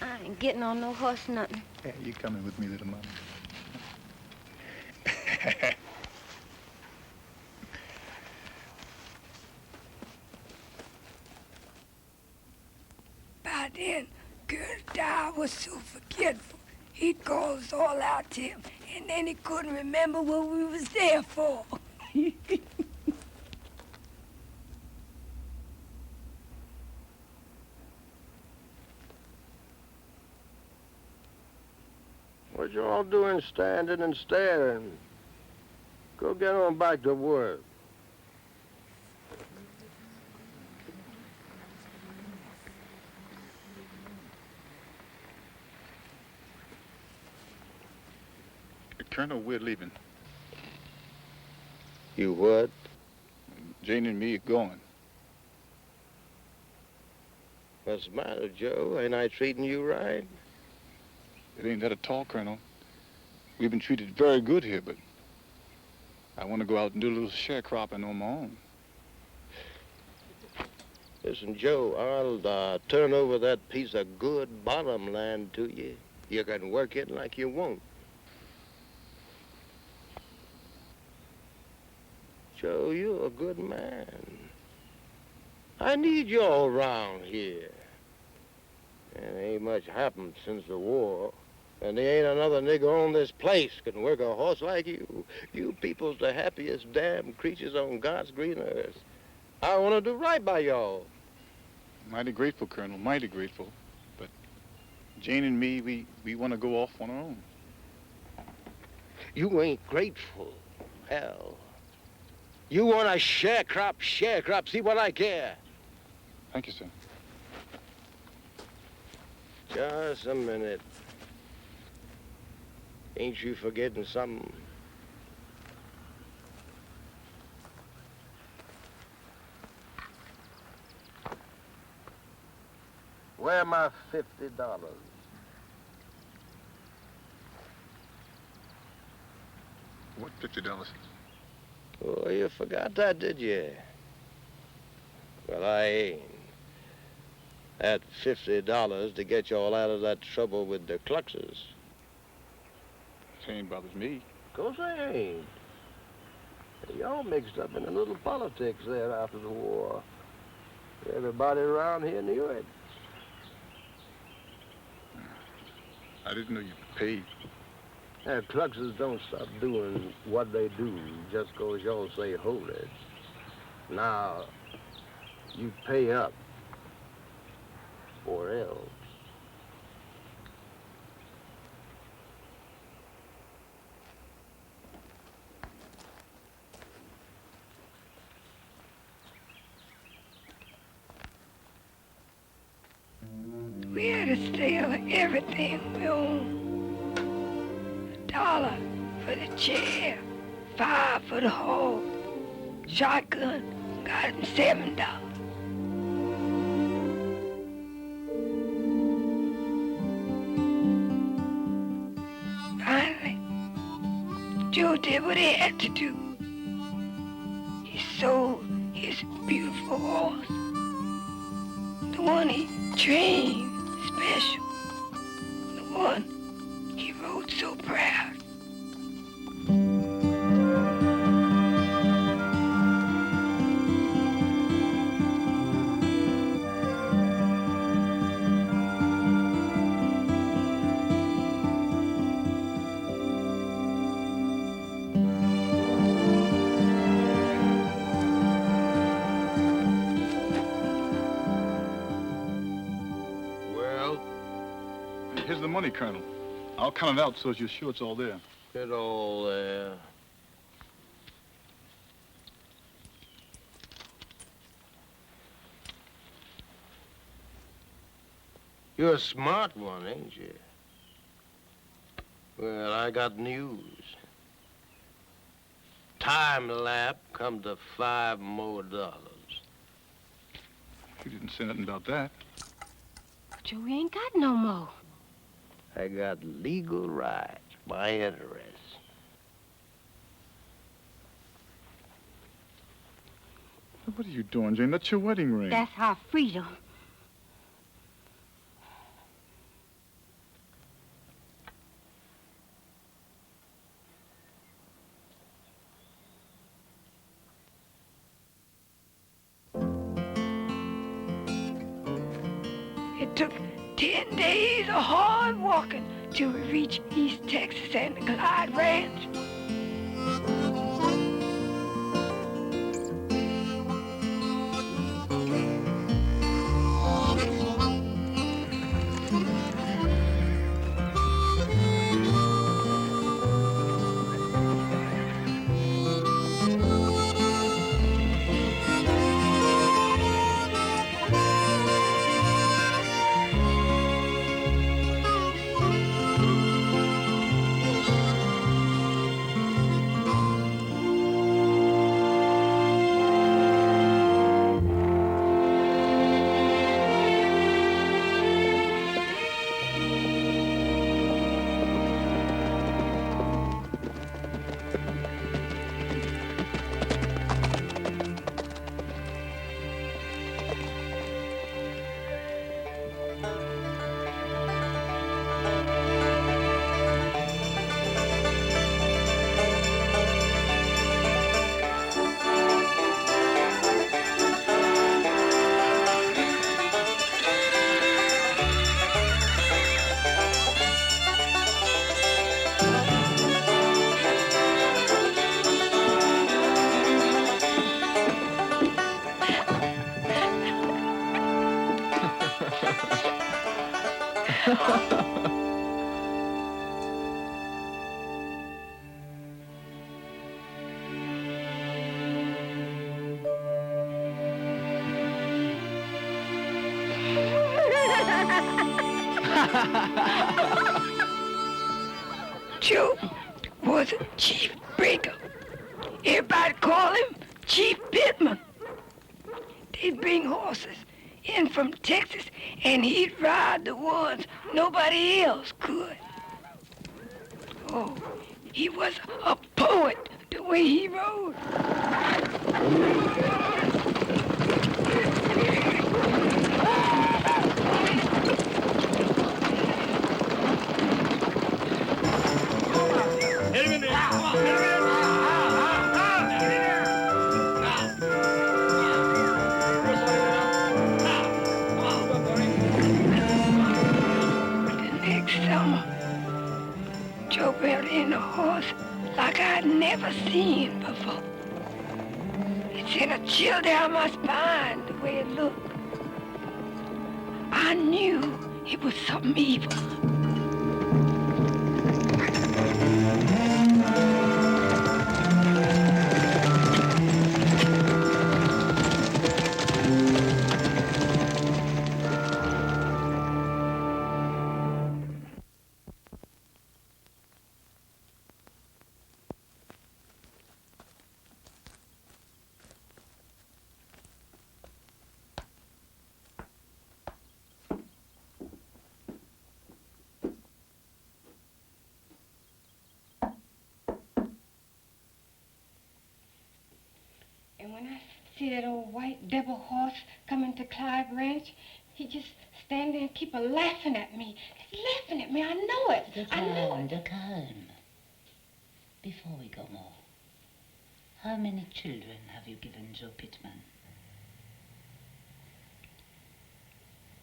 I ain't getting on no horse nothing. Yeah, you coming with me, little mama. By then, Colonel Dyer was so forgetful. He'd call us all out to him, and then he couldn't remember what we was there for. What you all doing standing and staring? Go get on back to work. Colonel, we're leaving. You what? Jane and me are going. What's the matter, Joe? Ain't I treating you right? It ain't that at all, Colonel. We've been treated very good here, but I want to go out and do a little sharecropping on my own. Listen, Joe, I'll turn over that piece of good bottom land to you. You can work it like you want. Joe, you're a good man. I need you all around here. And ain't much happened since the war. And there ain't another nigger on this place can work a horse like you. You people's the happiest damn creatures on God's green earth. I want to do right by y'all. Mighty grateful, Colonel, mighty grateful. But Jane and me, we want to go off on our own. You ain't grateful. Hell. You want a sharecrop, see what I care. Thank you, sir. Just a minute. Ain't you forgetting something? Where my $50? What $50? Oh, you forgot that, did you? Well, I ain't. That $50 to get you all out of that trouble with the Kluxes. It ain't bothers me. Of course I ain't. Y'all mixed up in a little politics there after the war. Everybody around here knew it. I didn't know you paid. Kluxes don't stop doing what they do just 'cause y'all say hold it. Now, you pay up, or else. We had to sell everything we owned. $1 for the chair, $5 for the hog. Shotgun got him $7. Joe did what he had to do. He sold his beautiful horse, the one he trained special, the one he rode so proud. Here's the money, Colonel. I'll count it out so you're sure it's all there. It's all there. You're a smart one, ain't you? Well, I got news. Time lap come to $5 more. You didn't say nothing about that. Joe, we ain't got no more. I got legal rights, my interest. What are you doing, Jane? That's your wedding ring. That's our freedom. It took 10 days of hard walking till we reached East Texas and the Clyde Ranch. Joe was a chief breaker. Everybody called him Chief Pittman. They'd bring horses in from Texas, and he'd ride the ones nobody else could. Oh, he was a poet the way he rode. Joe rode in a horse like I'd never seen before. It sent a chill down my spine the way it looked. I knew it was something evil. see that old white devil horse coming to Clive Ranch, he just stand there and keep a laughing at me. He's laughing at me. I know it. I know it. The calm. Before we go more, how many children have you given Joe Pittman?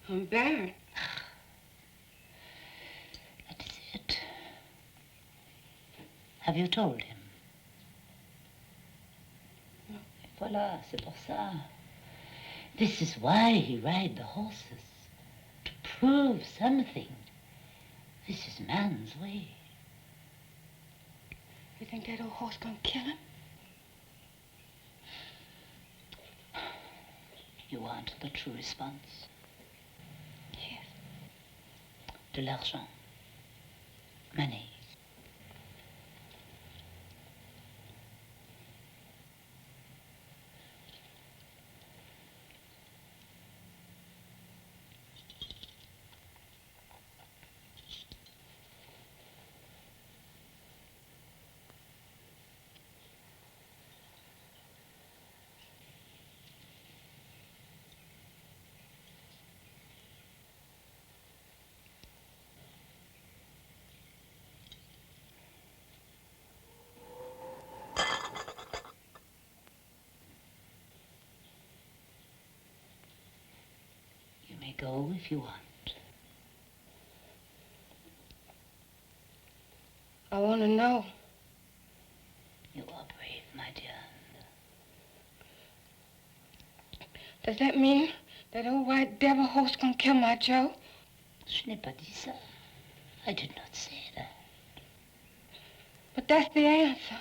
I'm barren. That is it. Have you told him? No. Voilà, c'est pour ça. This is why he rides the horses. To prove something. This is man's way. You think that old horse gonna kill him? You want the true response? Yes. De l'argent. Money. You may go if you want. I want to know. You are brave, my dear. Does that mean that old white devil horse gonna kill my Joe? Je n'ai pas dit ça. I did not say that. But that's the answer.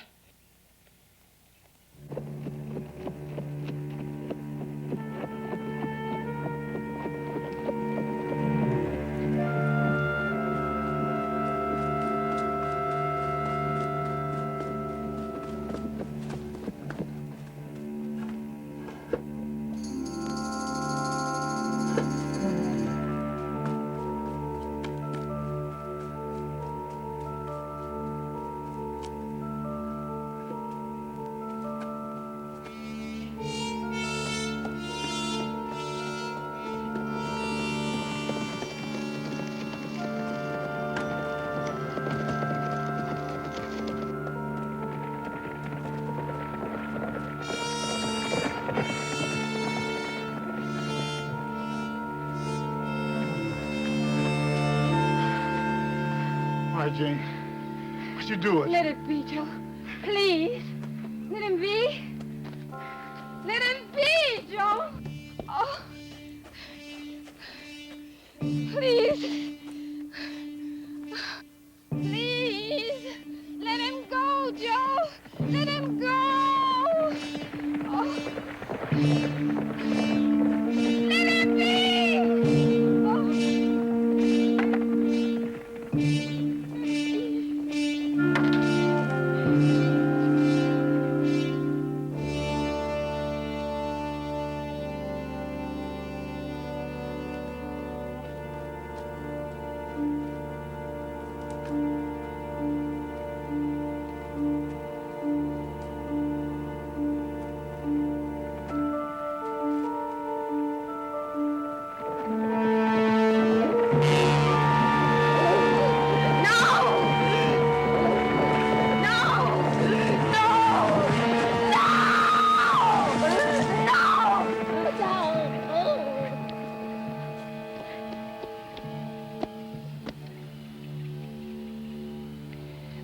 Why, Jane? What you doing? Let it be, Joe. Please. Let him be. Let him be, Joe. Oh. Please. Please. Let him go, Joe. Let him go. Oh. Let him be. Oh.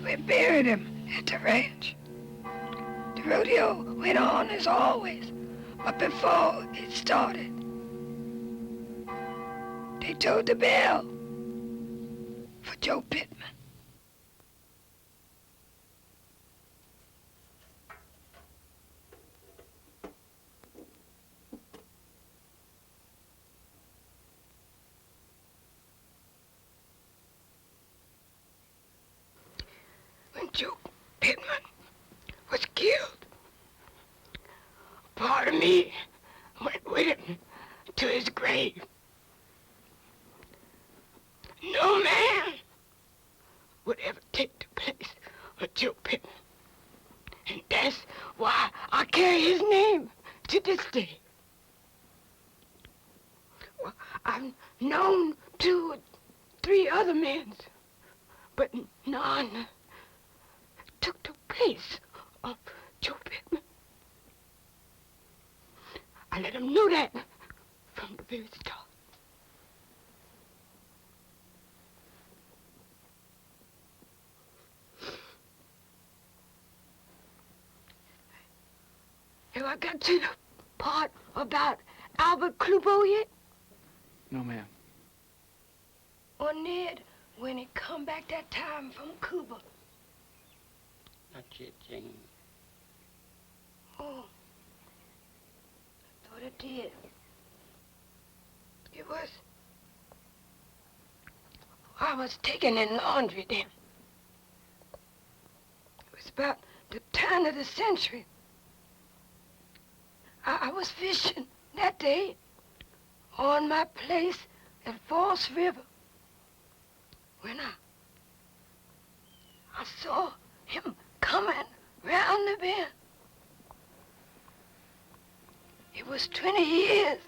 We buried him at the ranch. The rodeo went on as always, but before it started, they tolled the bell for Joe Pittman. When Joe Pittman was killed, part of me went with him to his grave. No man would ever take the place of Joe Pittman. And that's why I carry his name to this day. Well, I've known 2 or 3 other men, but none took the place of Joe Pittman. I let him know that from the very start. Have I got to the part about Albert Clubo yet? No, ma'am. Or Ned, when he come back that time from Cuba? Not yet, Jane. Oh, I thought it did. It was... I was taking in laundry then. It was about the turn of the century. I was fishing that day on my place at Falls River when I saw him coming round the bend. It was 20 years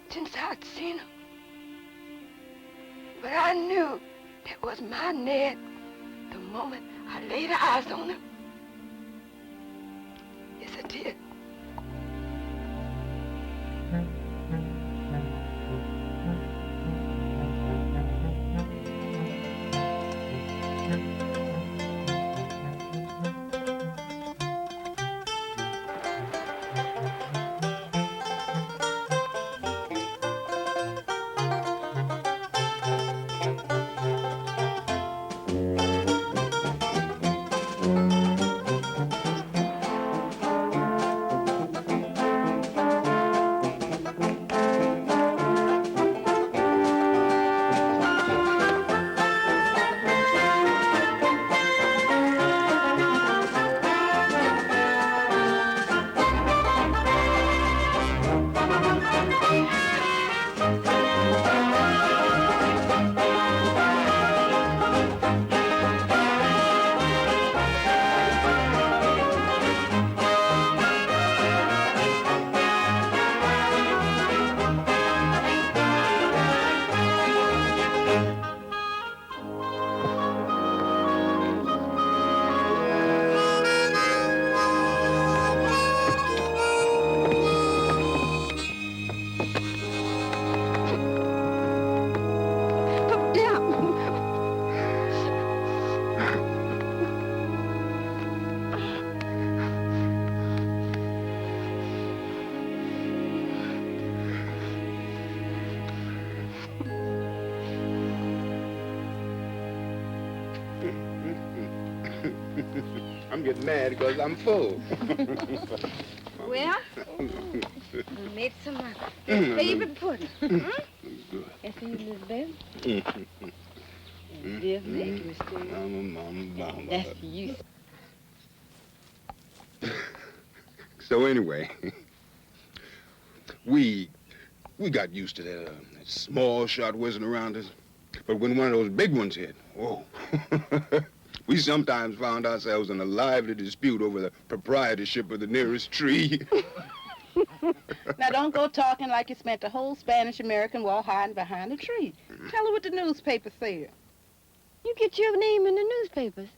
since I'd seen him. But I knew that was my Ned the moment I laid eyes on him. Yes, I did. I'm getting mad because I'm full. Well, I made some of your favorite pudding. That's for you, Elizabeth. And dear Nick, Mr. That's for you. So anyway, we got used to that small shot whizzing around us. But when one of those big ones hit, whoa. We sometimes found ourselves in a lively dispute over the proprietorship of the nearest tree. Now, don't go talking like you spent the whole Spanish-American War hiding behind a tree. Tell her what the newspaper said. You get your name in the newspapers.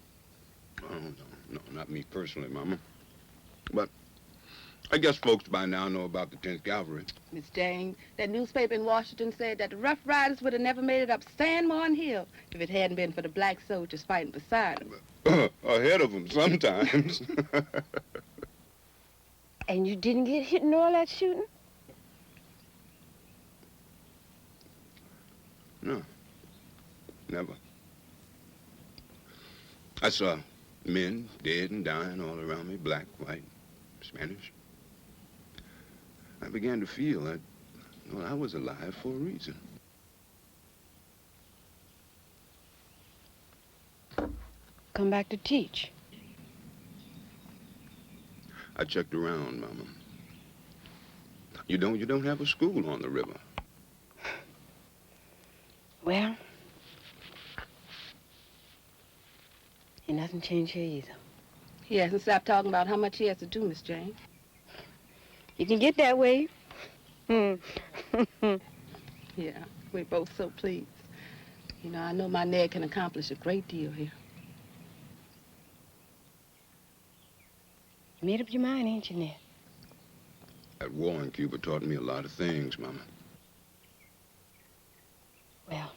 Oh, no, not me personally, Mama. But I guess folks by now know about the 10th Cavalry. Miss Jane, that newspaper in Washington said that the Rough Riders would have never made it up San Juan Hill if it hadn't been for the black soldiers fighting beside them. Ahead of them sometimes. And you didn't get hit in all that shooting? No, never. I saw men dead and dying all around me, black, white, Spanish. I began to feel that, well, I was alive for a reason. Come back to teach. I checked around, Mama. You don't have a school on the river. Well, he doesn't change here either. He hasn't stopped talking about how much he has to do, Miss Jane. You can get that way. Yeah, we're both so pleased. You know, I know my Ned can accomplish a great deal here. Made up your mind, ain't you, Ned? That war in Cuba taught me a lot of things, Mama. Well,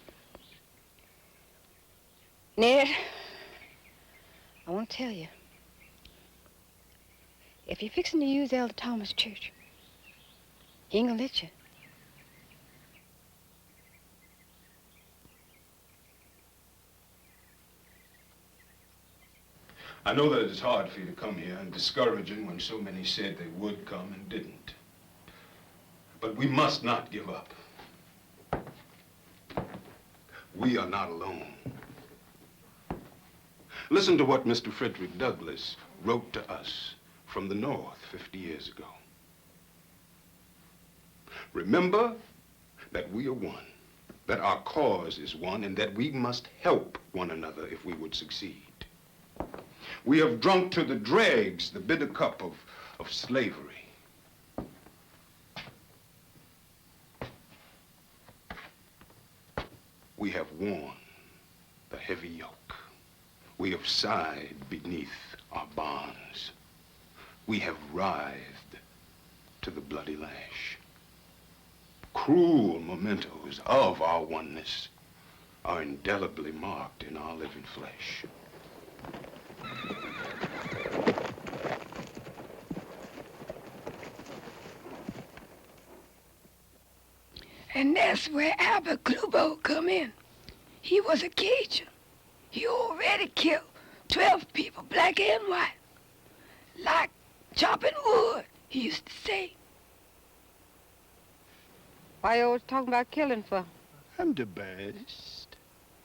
Ned, I want to tell you, if you're fixing to use Elder Thomas' church, he ain't gonna let you. I know that it's hard for you to come here and discouraging when so many said they would come and didn't. But we must not give up. We are not alone. Listen to what Mr. Frederick Douglass wrote to us from the North 50 years ago. Remember that we are one, that our cause is one, and that we must help one another if we would succeed. We have drunk to the dregs the bitter cup of slavery. We have worn the heavy yoke. We have sighed beneath our bonds. We have writhed to the bloody lash. Cruel mementos of our oneness are indelibly marked in our living flesh. And that's where Albert Clubo come in. He was a Cajun. He already killed 12 people, black and white. Like chopping wood, he used to say. Why you always talking about killing for? I'm the best.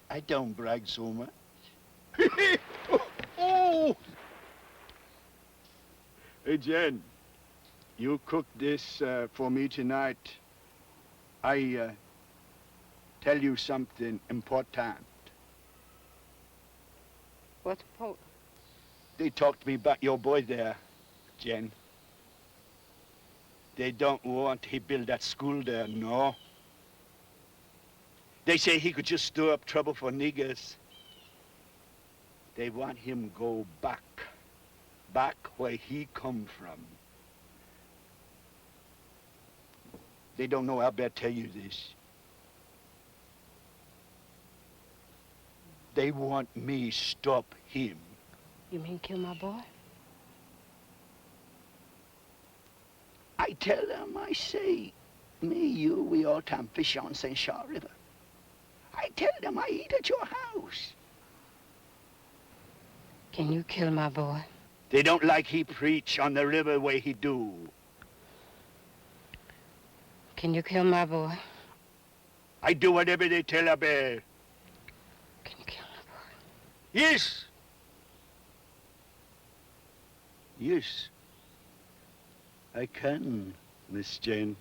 I don't brag so much. Oh! Hey, Jen, you cooked this for me tonight. I tell you something important. What's important? They talked to me about your boy there, Jen. They don't want he build that school there, no. They say he could just stir up trouble for niggers. They want him go back where he come from. They don't know I better tell you this. They want me stop him. You mean kill my boy? I tell them, I say, me, you, we all time fish on St. Charles River. I tell them I eat at your house. Can you kill my boy? They don't like he preach on the river way he do. Can you kill my boy? I do whatever they tell a bear. Can you kill my boy? Yes. Yes. I can, Miss Jane.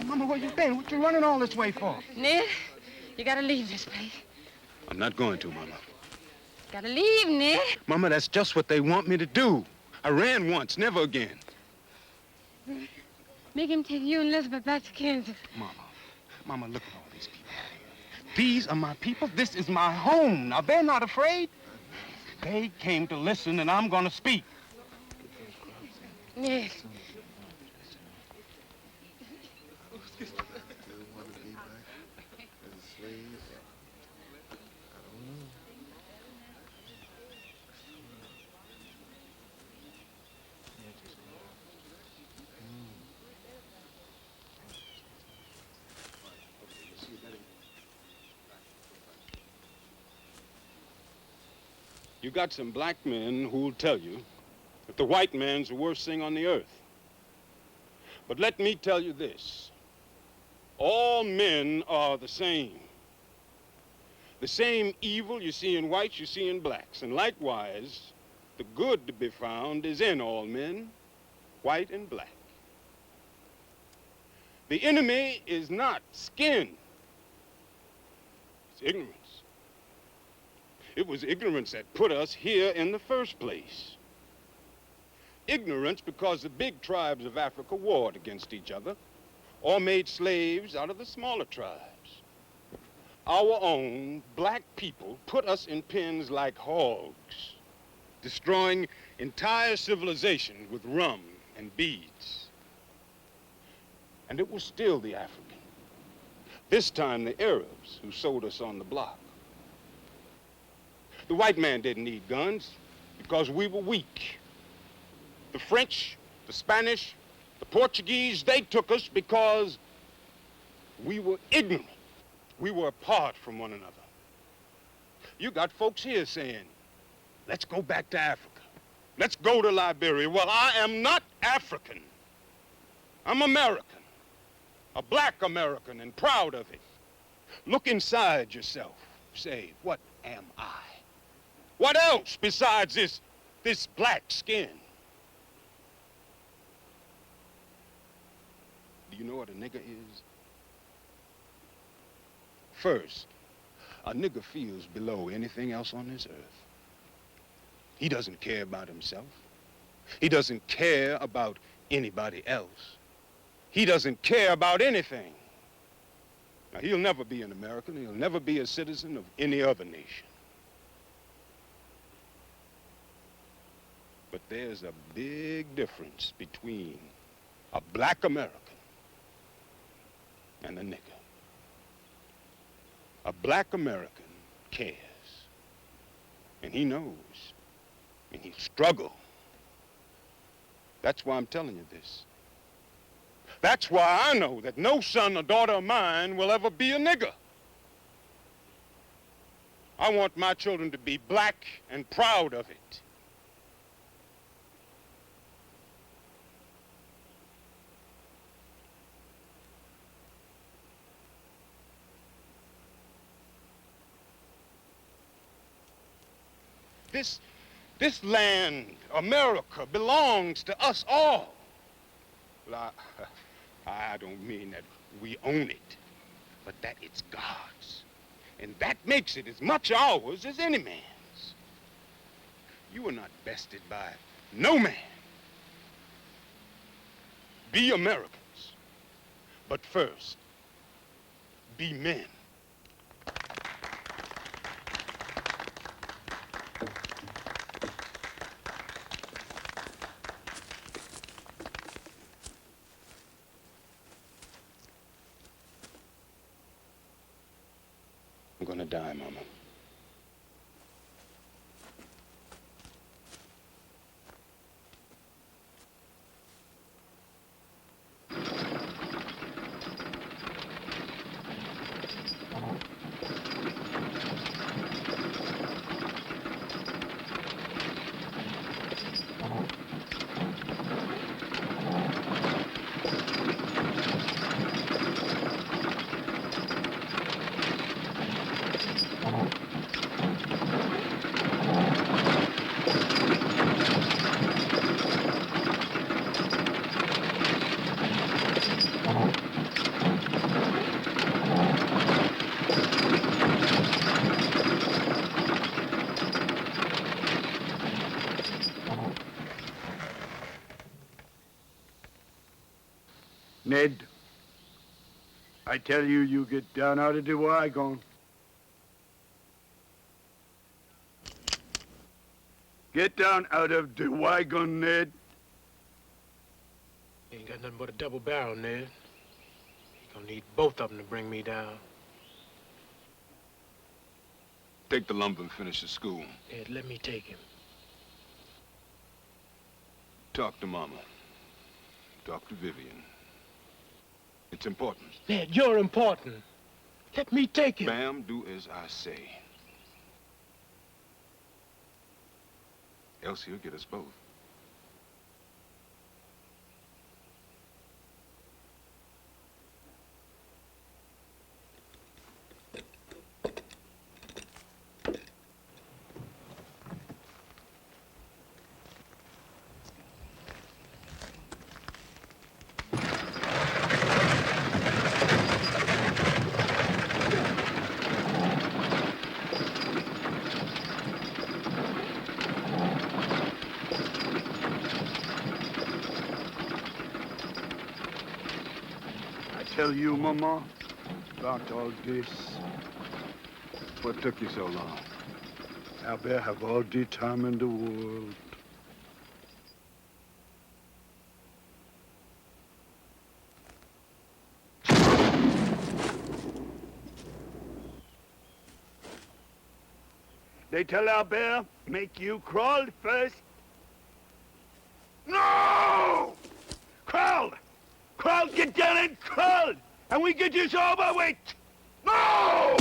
Mama, where you been? What you running all this way for? Ned, you gotta leave this place. I'm not going to, Mama. Gotta leave, Ned. Mama, that's just what they want me to do. I ran once, never again. Make him take you and Elizabeth back to Kansas. Mama, look at all these people. These are my people. This is my home. Now, they're not afraid. They came to listen, and I'm gonna speak. Ned. You got some black men who'll tell you that the white man's the worst thing on the earth. But let me tell you this. All men are the same. The same evil you see in whites, you see in blacks. And likewise, the good to be found is in all men, white and black. The enemy is not skin. It's ignorance. It was ignorance that put us here in the first place. Ignorance because the big tribes of Africa warred against each other or made slaves out of the smaller tribes. Our own black people put us in pens like hogs, destroying entire civilization with rum and beads. And it was still the African, this time the Arabs, who sold us on the block. The white man didn't need guns because we were weak. The French, the Spanish, the Portuguese, they took us because we were ignorant. We were apart from one another. You got folks here saying, let's go back to Africa. Let's go to Liberia. Well, I am not African. I'm American, a black American, and proud of it. Look inside yourself. Say, what am I? What else besides this black skin? Do you know what a nigger is? First, a nigger feels below anything else on this earth. He doesn't care about himself. He doesn't care about anybody else. He doesn't care about anything. Now, he'll never be an American. He'll never be a citizen of any other nation. But there's a big difference between a black American and a nigger. A black American cares, and he knows, and he'll struggle. That's why I'm telling you this. That's why I know that no son or daughter of mine will ever be a nigger. I want my children to be black and proud of it. This land, America, belongs to us all. Well, I don't mean that we own it, but that it's God's. And that makes it as much ours as any man's. You are not bested by no man. Be Americans, but first, be men. I'm gonna die, Mama. Ned, I tell you, you get down out of the wagon. Get down out of the wagon, Ned. Ain't got nothing but a double barrel, Ned. You're gonna need both of them to bring me down. Take the lumber and finish the school. Ed, let me take him. Talk to Mama. Talk to Vivian. It's important. Ned, you're important. Let me take him. Ma'am, do as I say. Else he'll get us both. Tell you, Mama, about all this. What took you so long? Albert have all the time in the world. They tell Albert, make you crawl first. No! Crawl! Crawl, get down and crawl! And we get this over with! No!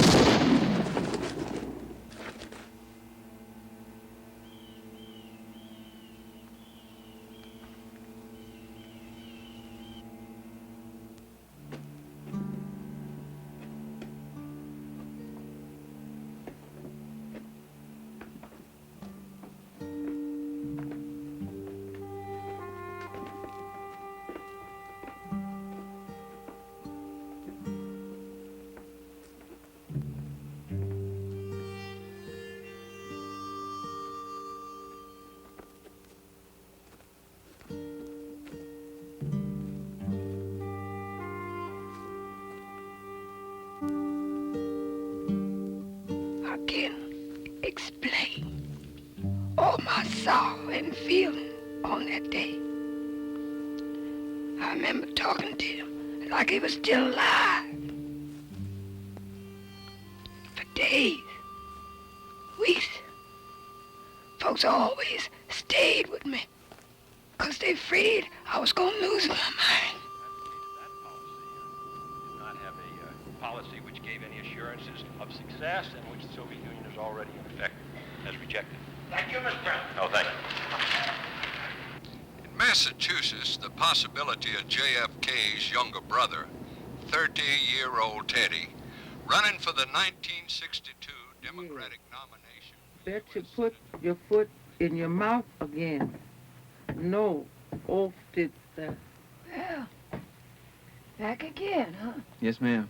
I can explain all my sorrow and feeling on that day. I remember talking to him like he was still alive. For days, weeks, folks always stayed with me because they afraid I was going to lose my mind. Not have a policy which gave any assurances of success and which the Soviet Union is already in effect has rejected. Thank you, Mr. Brown. Oh, thank you. In Massachusetts, the possibility of JFK's younger brother, 30-year-old Teddy, running for the 1962 Democratic nomination. Bet you put your foot in your mouth again. No, off did that. Well, back again, huh? Yes, ma'am.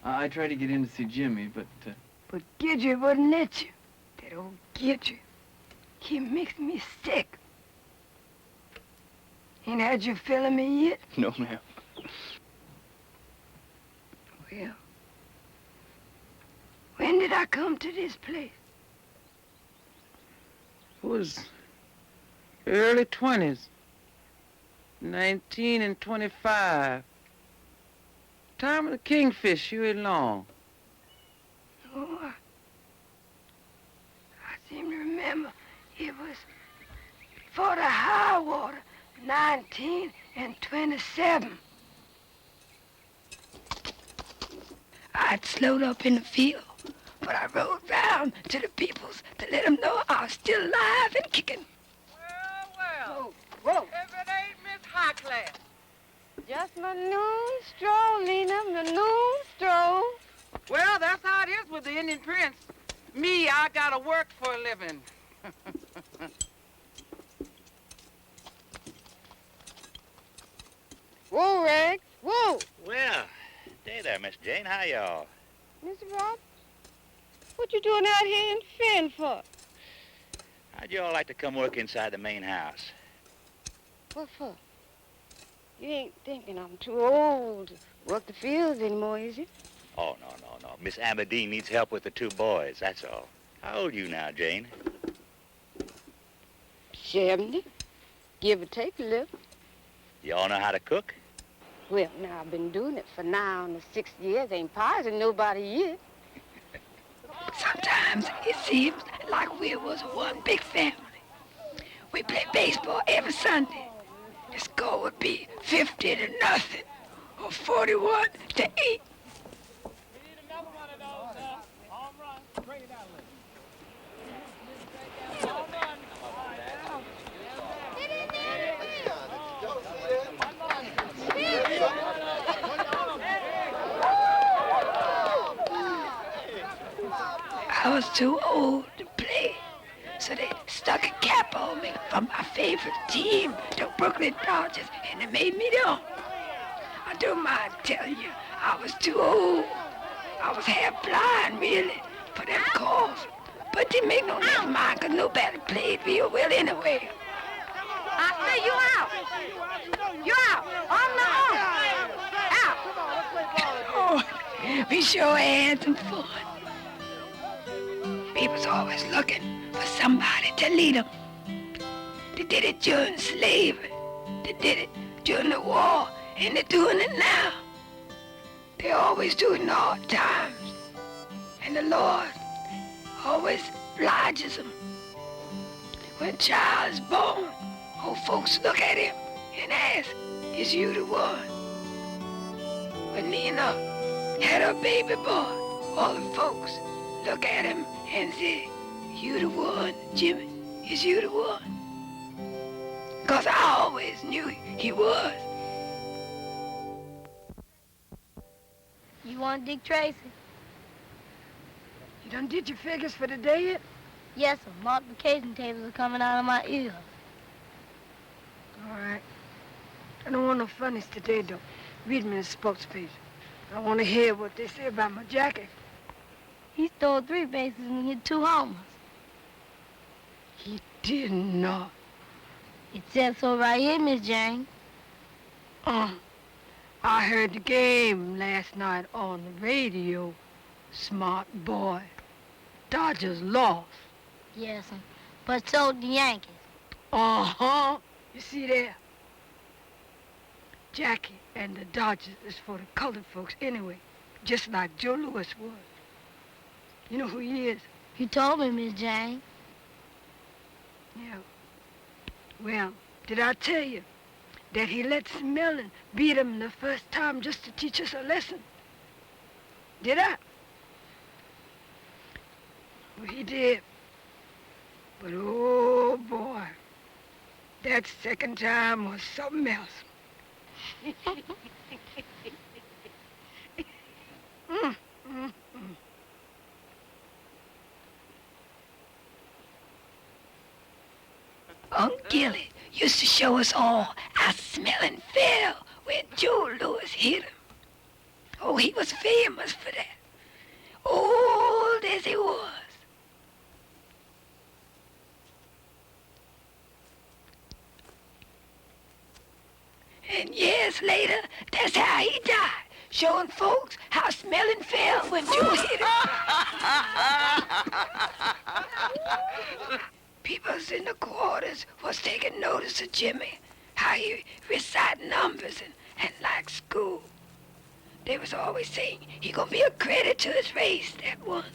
I tried to get in to see Jimmy, but... But Gidget wouldn't let you. That old Gidget. He makes me sick. Ain't had you feeling me yet? No, ma'am. Well, when did I come to this place? It was early 20s. 19 and 25. Time of the kingfish, you ain't long. Oh, I seem to remember it was before the high water, 19 and 27. I'd slowed up in the field, but I rode round to the peoples to let them know I was still alive and kicking. Well, whoa. If it ain't Miss High Class. Just my noon stroll, Lena, my noon stroll. Well, that's how it is with the Indian prince. Me, I gotta work for a living. Whoa, Rex. Whoa. Well, hey there, Miss Jane. How y'all? Mr. Rob, what you doing out here in Finn for? How'd y'all like to come work inside the main house? What for? You ain't thinking I'm too old to work the fields anymore, is you? Oh, no. Miss Amidine needs help with the two boys, that's all. How old are you now, Jane? 70. Give or take a little. Y'all know how to cook? Well, now, I've been doing it for now in the 6 years. Ain't poisoning nobody yet. Sometimes it seems like we was one big family. We play baseball every Sunday. The score would be 50-0 or 41-8. I was too old to play. So they stuck a cap on me from my favorite team, the Brooklyn Dodgers, and they made me the owner. I don't mind telling you, I was too old. I was half blind, really, for them calls. But they make no never mind, 'cause nobody played real well anyway. I say you out. You out. On the off. Out. Oh, we sure had some fun. We was always looking for somebody to lead them. They did it during slavery. They did it during the war, and they're doing it now. They always do it in hard times. And the Lord always obliges them. When a child is born, old folks look at him and ask, is you the one? When Nina had her baby boy, all the folks look at him and say, you the one, Jimmy? Is you the one? 'Cause I always knew he was. You want Dick Tracy? You done did your figures for the day yet? Yes, sir. Multiplication tables are coming out of my ears. All right. I don't want no funnies today, though. Read me the sports page. I want to hear what they say about my jacket. He stole 3 bases and hit 2 homers. He did not. It says so right here, Miss Jane. I heard the game last night on the radio. Smart boy. Dodgers lost. Yes, sir. But so the Yankees. Uh-huh. You see there? Jackie and the Dodgers is for the colored folks anyway, just like Joe Louis was. You know who he is? You told me, Miss Jane. Yeah. Well, did I tell you that he let Smellin beat him the first time just to teach us a lesson? Did I? Well, he did. But oh boy, that second time was something else. Unc Gilly used to show us all how Smellin fell when Joe Louis hit him. Oh, he was famous for that. Old as he was. And years later, that's how he died, showing folks how Smellin fell when Joe hit him. Peoples in the quarters was taking notice of Jimmy, how he recite numbers and like school. They was always saying he gonna be a credit to his race, that one.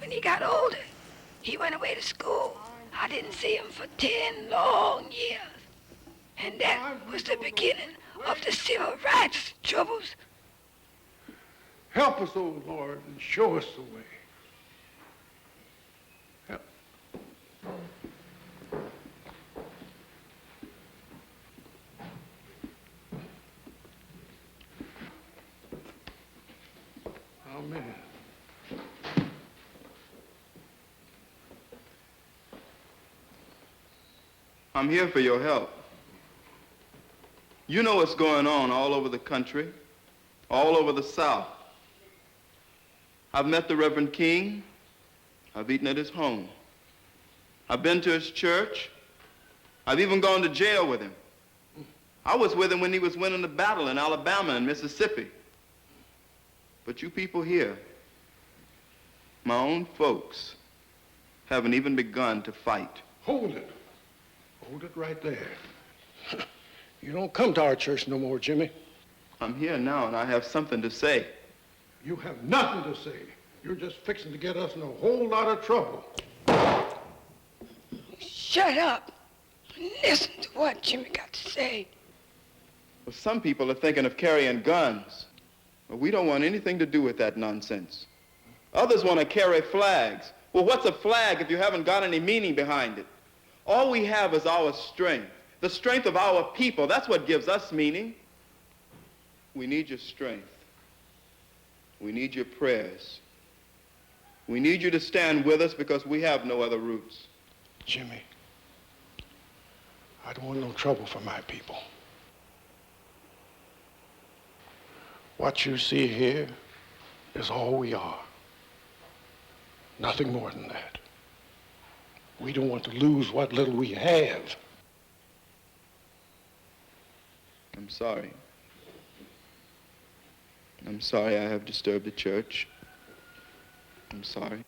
When he got older, he went away to school. I didn't see him for 10 long years. And that was the beginning of the civil rights troubles. Help us, O Lord, and show us the way. Help. Amen. I'm here for your help. You know what's going on all over the country, all over the South. I've met the Reverend King. I've eaten at his home. I've been to his church. I've even gone to jail with him. I was with him when he was winning the battle in Alabama and Mississippi. But you people here, my own folks, haven't even begun to fight. Hold it. Hold it right there. You don't come to our church no more, Jimmy. I'm here now, and I have something to say. You have nothing to say. You're just fixing to get us in a whole lot of trouble. Shut up and listen to what Jimmy got to say. Well, some people are thinking of carrying guns. But we don't want anything to do with that nonsense. Others want to carry flags. Well, what's a flag if you haven't got any meaning behind it? All we have is our strength. The strength of our people. That's what gives us meaning. We need your strength. We need your prayers. We need you to stand with us because we have no other roots. Jimmy, I don't want no trouble for my people. What you see here is all we are. Nothing more than that. We don't want to lose what little we have. I'm sorry. I'm sorry I have disturbed the church. I'm sorry.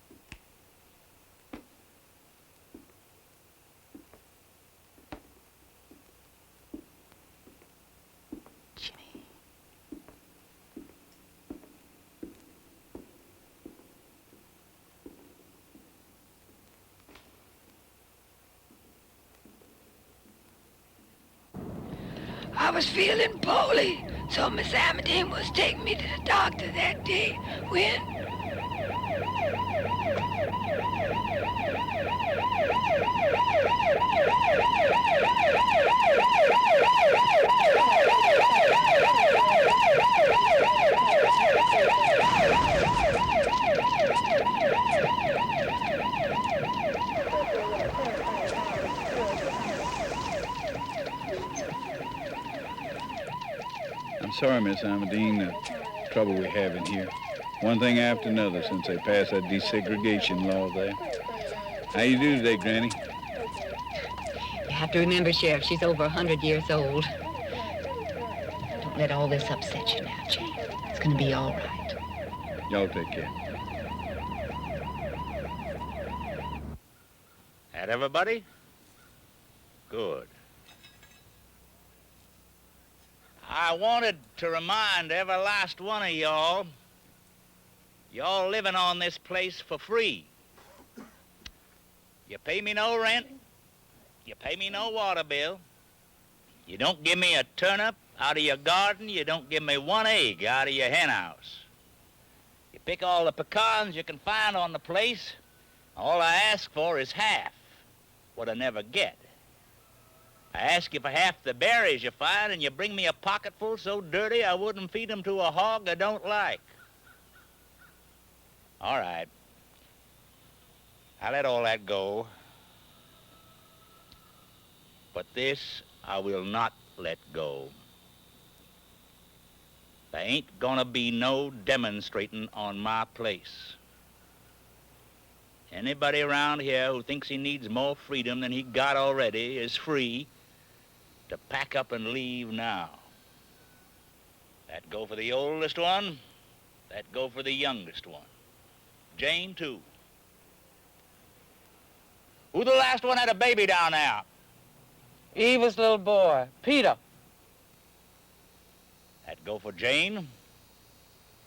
I was feeling poorly, so Miss Amidine was taking me to the doctor that day when... I'm sorry, Miss Amidine, the trouble we have in here. One thing after another since they passed that desegregation law there. How you do today, Granny? You have to remember, Sheriff, she's over 100 years old. Don't let all this upset you now, Jane. It's gonna be all right. Y'all take care. That everybody? Good. I wanted to remind every last one of y'all living on this place for free. You pay me no rent. You pay me no water bill. You don't give me a turnip out of your garden. You don't give me one egg out of your hen house. You pick all the pecans you can find on the place. All I ask for is half what I never get. I ask you for half the berries you find, and you bring me a pocketful so dirty I wouldn't feed 'em to a hog I don't like. All right. I let all that go. But this I will not let go. There ain't gonna be no demonstrating on my place. Anybody around here who thinks he needs more freedom than he got already is free to pack up and leave now. That go for the oldest one, that go for the youngest one. Jane, too. Who the last one had a baby down there? Eva's little boy, Peter. That go for Jane,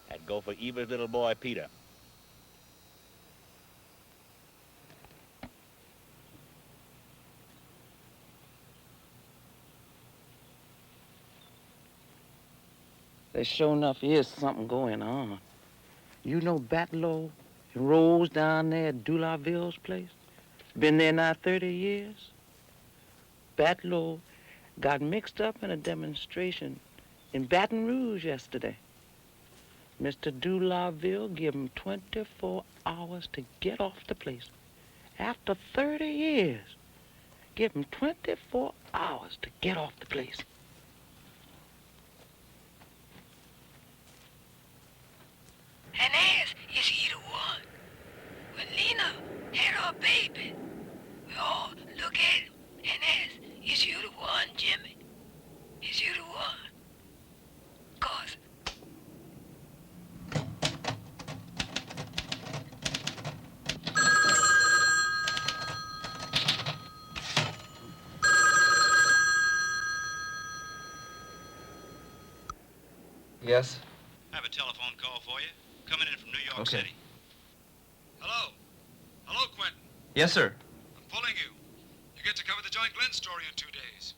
that go for Eva's little boy, Peter. There sure enough is something going on. You know Batlow and Rose down there at Doulaville's place? Been there now 30 years. Batlow got mixed up in a demonstration in Baton Rouge yesterday. Mr. Doulaville gave him 24 hours to get off the place. After 30 years, give him 24 hours to get off the place. And ask, is he the one? When Lena had her baby, we all look at him and ask, is you the one, Jimmy? Is you the one? 'Cause Yes? I have a telephone call for you. Coming in from New York Okay. City. Hello? Hello, Quentin. Yes, sir. I'm pulling you. You get to cover the John Glenn story in 2 days.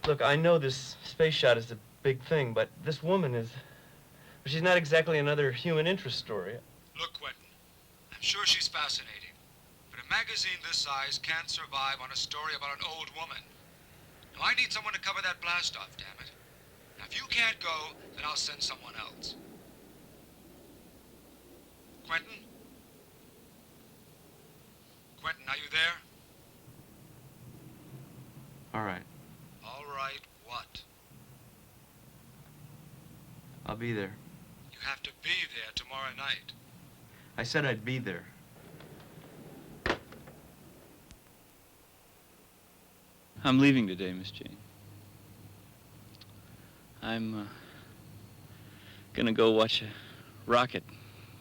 Look, I know this space shot is a big thing, but this woman is... She's not exactly another human interest story. Look, Quentin, I'm sure she's fascinating, but a magazine this size can't survive on a story about an old woman. Now, I need someone to cover that blast-off, damn it. Now, if you can't go, then I'll send someone else. Quentin? there? All right. All right, what? I'll be there. You have to be there tomorrow night. I said I'd be there. I'm leaving today, Miss Jane. I'm gonna go watch a rocket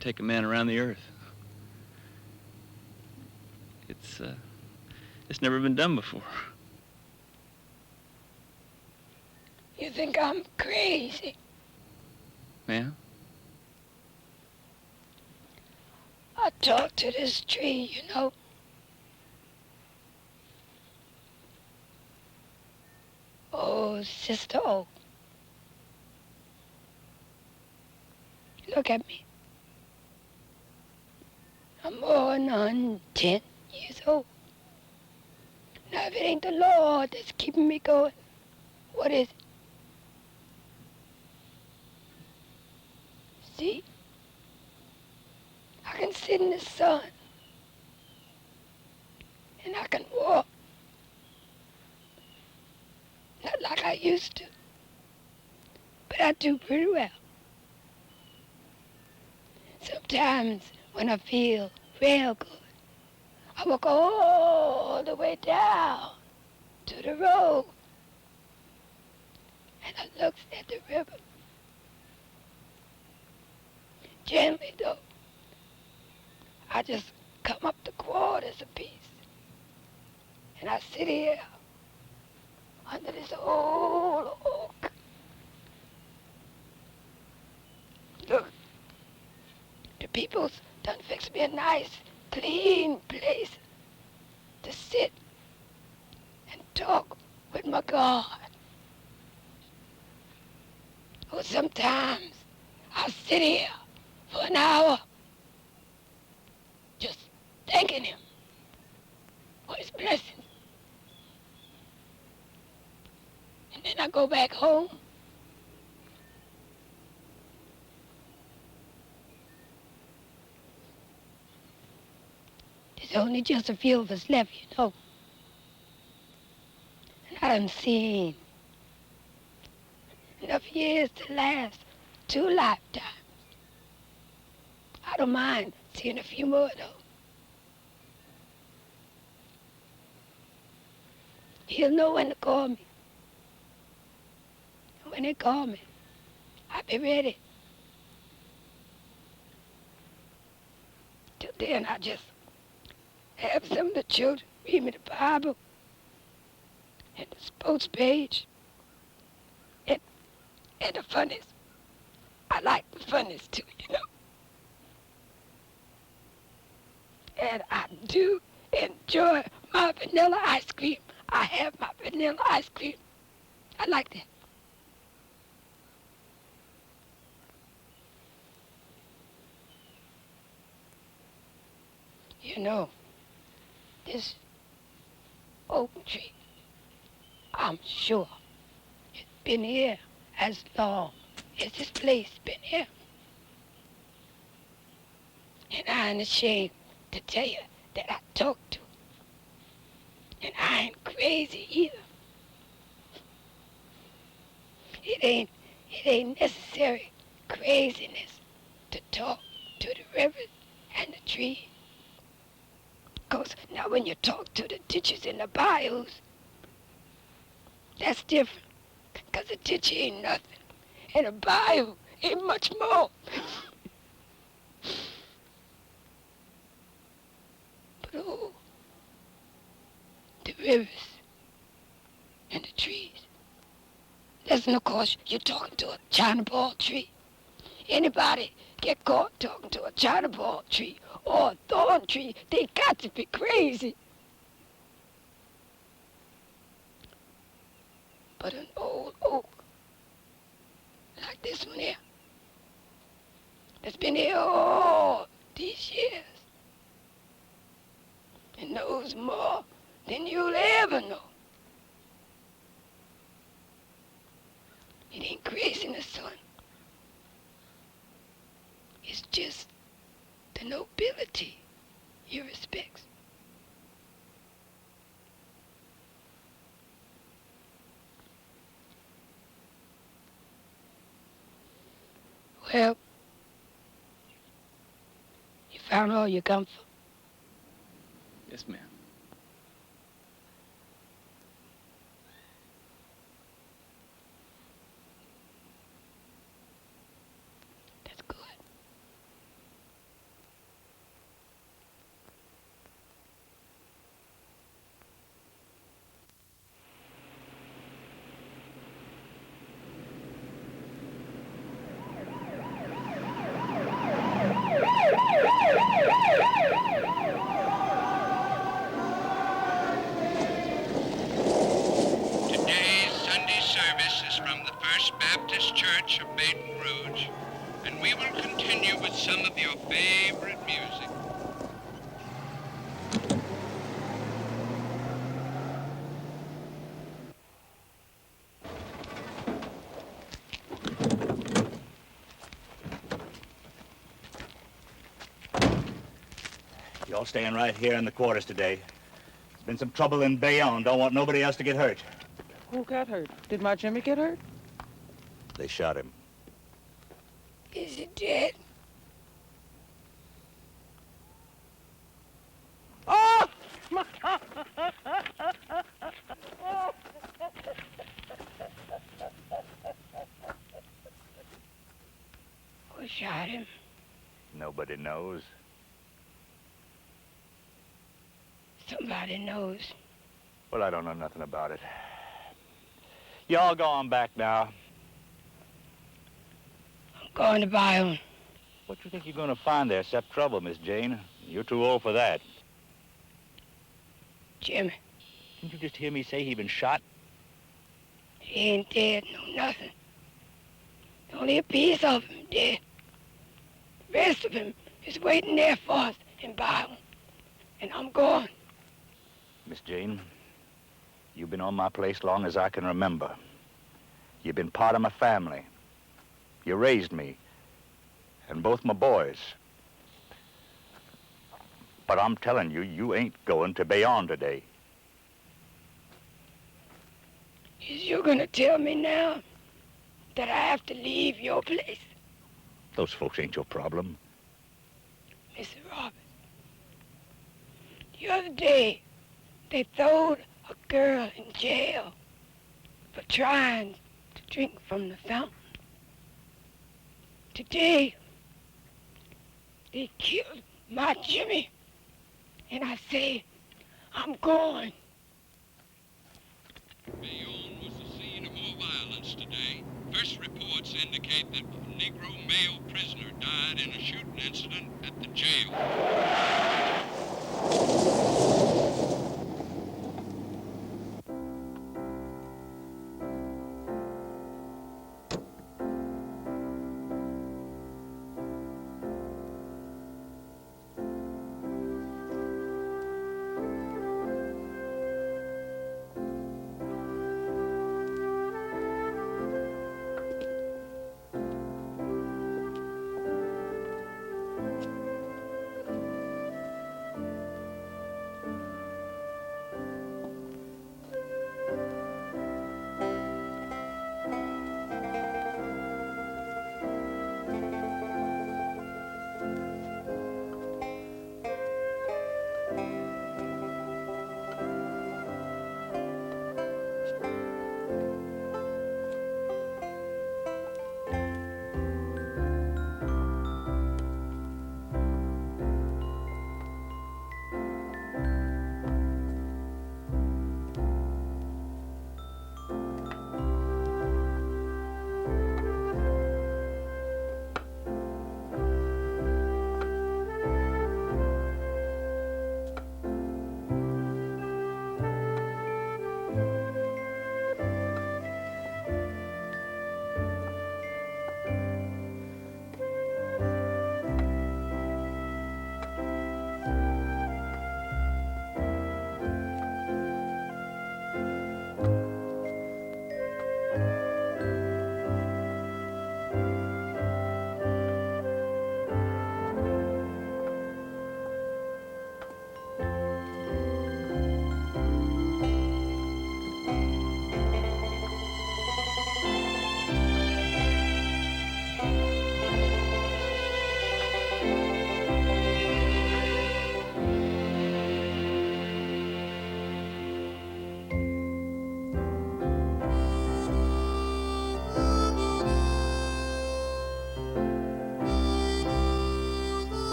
take a man around the earth. It's never been done before. You think I'm crazy? Ma'am? I talked to this tree, you know. Oh, Sister Oak. Look at me. I'm more than 110 years old. Now, if it ain't the Lord that's keeping me going, what is it? See? I can sit in the sun. And I can walk. Not like I used to. But I do pretty well. Sometimes when I feel real good, I walk all the way down to the road. And I look at the river. Gently though, I just come up the quarters a piece. And I sit here under this old oak. Look, the people's done fixed me a nice, clean place to sit and talk with my God. Or sometimes I'll sit here for an hour just thanking him for his blessings. And then I go back home. There's only just a few of us left, you know. And I done seen enough years to last 2 lifetimes. I don't mind seeing a few more, though. He'll know when to call me. And when they call me, I'll be ready. Till then, I just have some of the children read me the Bible and the sports page and the funnies. I like the funnies too, you know. And I do enjoy my vanilla ice cream. I have my vanilla ice cream. I like that. You know, this oak tree, I'm sure it's been here as long as this place been here. And I ain't ashamed to tell you that I talked to it. And I ain't crazy either. It ain't necessary craziness to talk to the rivers and the trees. Because now when you talk to the ditches and the bayous, that's different. Because the ditch ain't nothing. And a bayou ain't much more. But oh, the rivers and the trees. Listen, of course, you're talking to a China ball tree. Anybody get caught talking to a China ball tree or a thorn tree, they got to be crazy. But an old oak, like this one here, that's been here all these years, and knows more than you'll ever know. It ain't crazy in the sun. It's just the nobility you respect. Well, you found all you come for. Yes, ma'am. That's good. Today's Sunday service is from the First Baptist Church of Baton Rouge, and we will continue with some of your favorite music. You all staying right here in the quarters today. There's been some trouble in Bayonne. Don't want nobody else to get hurt. Who got hurt? Did my Jimmy get hurt? They shot him. Is he dead? Oh! Who shot him? Nobody knows. Somebody knows. Well, I don't know nothing about it. You all go on back now. I'm going to Bayonne. What do you think you're going to find there except trouble, Miss Jane? You're too old for that. Jimmy, Didn't you just hear me say he'd been shot? he ain't dead, no nothing. Only a piece of him dead. The rest of him is waiting there for us in Bayonne. And I'm going. Miss Jane, you've been on my place long as I can remember. You've been part of my family. You raised me, and both my boys. But I'm telling you, you ain't going to Bayonne today. Is you gonna tell me now that I have to leave your place? Those folks ain't your problem. Mr. Roberts, the other day, they throwed a girl in jail for trying to drink from the fountain. Today, they killed my Jimmy, and I say, I'm going. Bayonne was the scene of more violence today. First reports indicate that a Negro male prisoner died in a shooting incident at the jail.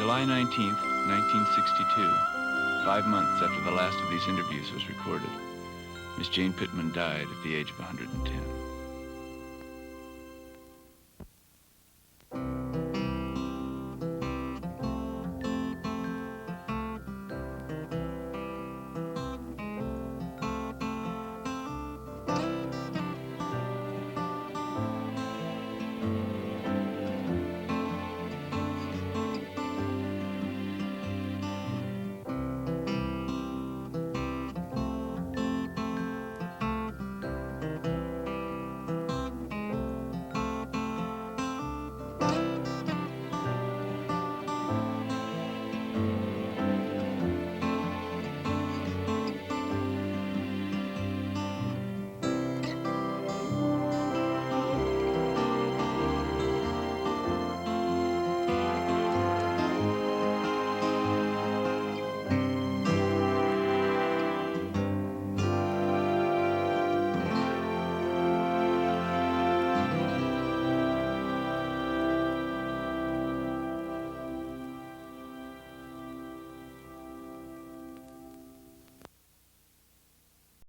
July 19th, 1962, 5 months after the last of these interviews was recorded, Miss Jane Pittman died at the age of 110.